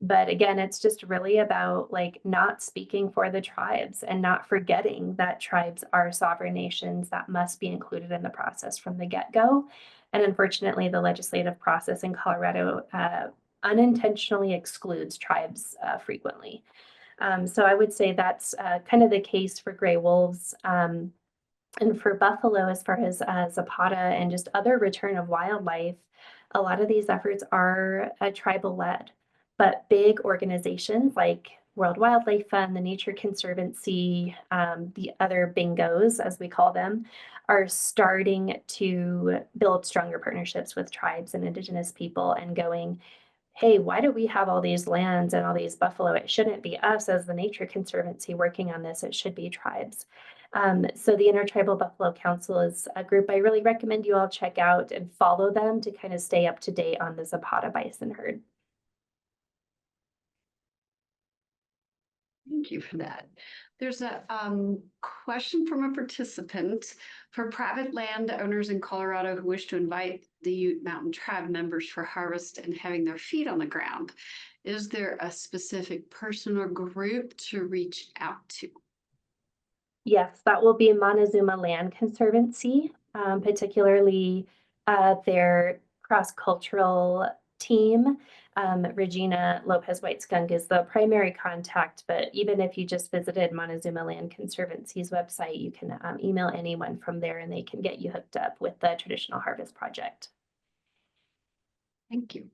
C: But again, it's just really about like not speaking for the tribes and not forgetting that tribes are sovereign nations that must be included in the process from the get-go. And unfortunately, the legislative process in Colorado unintentionally excludes tribes frequently. So I would say that's kind of the case for gray wolves. And for buffalo, as far as Zapata and just other return of wildlife, a lot of these efforts are tribal led, but big organizations like World Wildlife Fund, the Nature Conservancy, the other bingos, as we call them, are starting to build stronger partnerships with tribes and Indigenous people and going, hey, why do we have all these lands and all these buffalo? It shouldn't be us as the Nature Conservancy working on this. It should be tribes. So the Intertribal Buffalo Council is a group I really recommend you all check out and follow them to kind of stay up to date on the Zapata bison herd.
D: Thank you for that. There's a question from a participant. For private landowners in Colorado who wish to invite the Ute Mountain Tribe members for harvest and having their feet on the ground, is there a specific person or group to reach out to?
C: Yes, that will be Montezuma Land Conservancy, particularly their cross-cultural team. Regina Lopez White Skunk is the primary contact, but even if you just visited Montezuma Land Conservancy's website, you can email anyone from there and they can get you hooked up with the Traditional Harvest Project.
D: Thank you.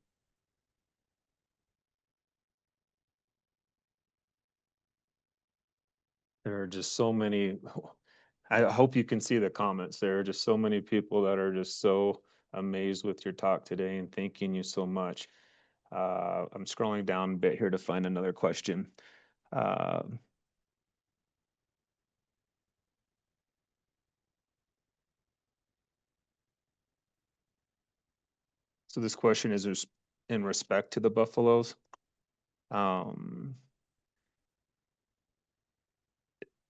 E: There are just so many, I hope you can see the comments. There are just so many people that are just so amazed with your talk today and thanking you so much. I'm scrolling down a bit here to find another question. So this question is in respect to the buffaloes.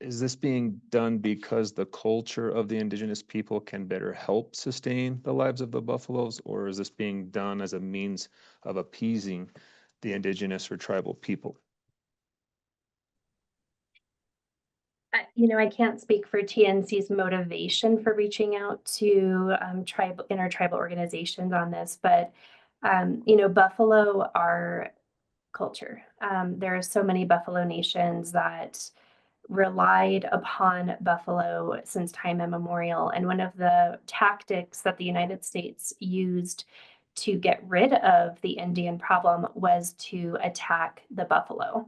E: is this being done because the culture of the indigenous people can better help sustain the lives of the buffaloes, or is this being done as a means of appeasing the indigenous or tribal people?
C: I can't speak for TNC's motivation for reaching out to intertribal organizations on this, but buffalo are culture. There are so many buffalo nations that relied upon buffalo since time immemorial. And one of the tactics that the United States used to get rid of the Indian problem was to attack the buffalo,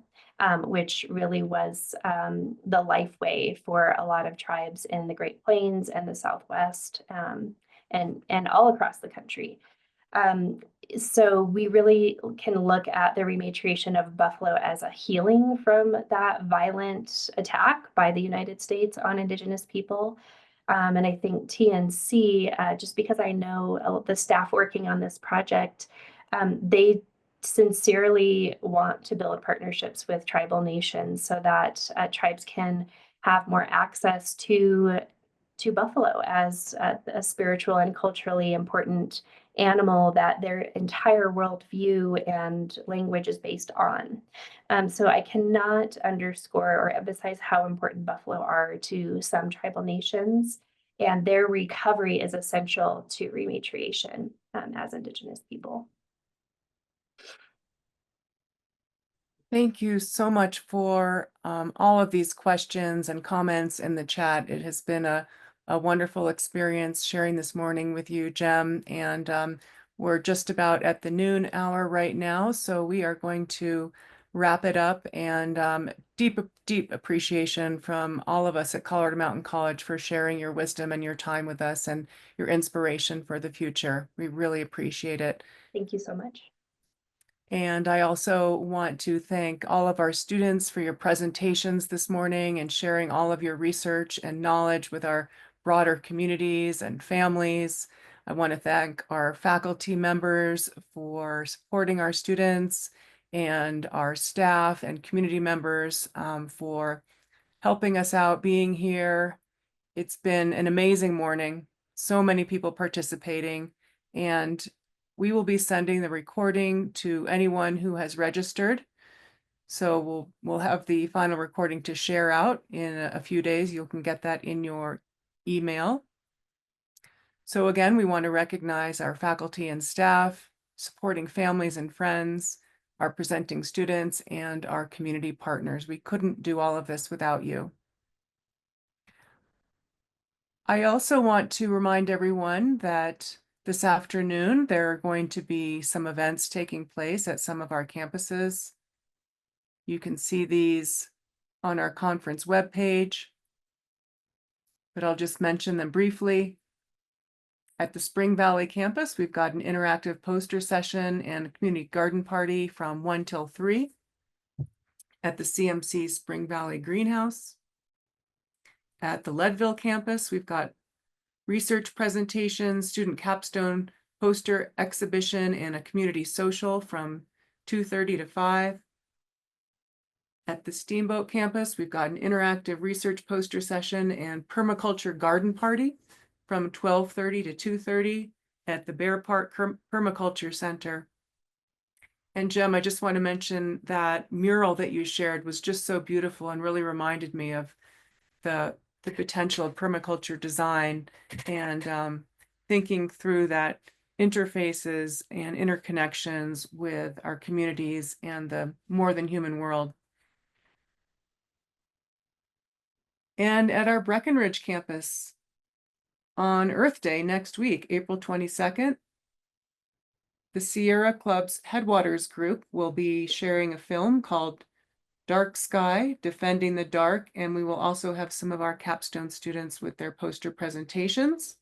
C: which really was the life way for a lot of tribes in the Great Plains and the Southwest, and all across the country. So we really can look at the rematriation of buffalo as a healing from that violent attack by the United States on Indigenous people. And I think TNC, just because I know the staff working on this project, they sincerely want to build partnerships with tribal nations so that tribes can have more access to buffalo as a spiritual and culturally important animal that their entire worldview and language is based on. So I cannot underscore or emphasize how important buffalo are to some tribal nations, and their recovery is essential to rematriation as Indigenous people.
A: Thank you so much for all of these questions and comments in the chat. It has been a wonderful experience sharing this morning with you, Gem, and we're just about at the noon hour right now, so we are going to wrap it up. And deep appreciation from all of us at Colorado Mountain College for sharing your wisdom and your time with us and your inspiration for the future. We really appreciate it.
C: Thank you so much.
A: And I also want to thank all of our students for your presentations this morning and sharing all of your research and knowledge with our broader communities and families. I want to thank our faculty members for supporting our students and our staff and community members for helping us out, being here. It's been an amazing morning, so many people participating, and we will be sending the recording to anyone who has registered. So we'll have the final recording to share out in a few days. You can get that in your email. So again, we want to recognize our faculty and staff, supporting families and friends, our presenting students, and our community partners. We couldn't do all of this without you. I also want to remind everyone that this afternoon, there are going to be some events taking place at some of our campuses. You can see these on our conference webpage, but I'll just mention them briefly. At the Spring Valley campus, we've got an interactive poster session and a community garden party from 1 till 3 at the CMC Spring Valley Greenhouse. At the Leadville campus, we've got research presentations, student capstone poster exhibition, and a community social from 2:30 to 5. At the Steamboat campus, we've got an interactive research poster session and permaculture garden party from 12:30 to 2:30 at the Bear Park Permaculture Center. And Jem, I just want to mention that mural that you shared was just so beautiful and really reminded me of the potential of permaculture design and thinking through that interfaces and interconnections with our communities and the more than human world. And at our Breckenridge campus on Earth Day next week, April 22nd, the Sierra Club's Headwaters group will be sharing a film called Dark Sky, Defending the Dark, and we will also have some of our capstone students with their poster presentations.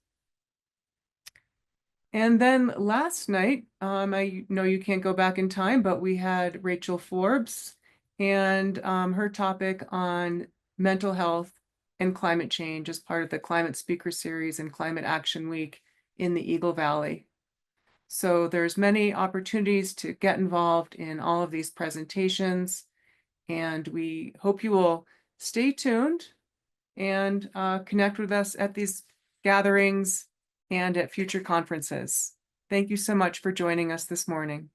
A: And then last night, I know you can't go back in time, but we had Rachel Forbes and her topic on mental health and climate change as part of the Climate Speaker Series and Climate Action Week in the Eagle Valley. So there's many opportunities to get involved in all of these presentations. And we hope you will stay tuned and connect with us at these gatherings and at future conferences. Thank you so much for joining us this morning.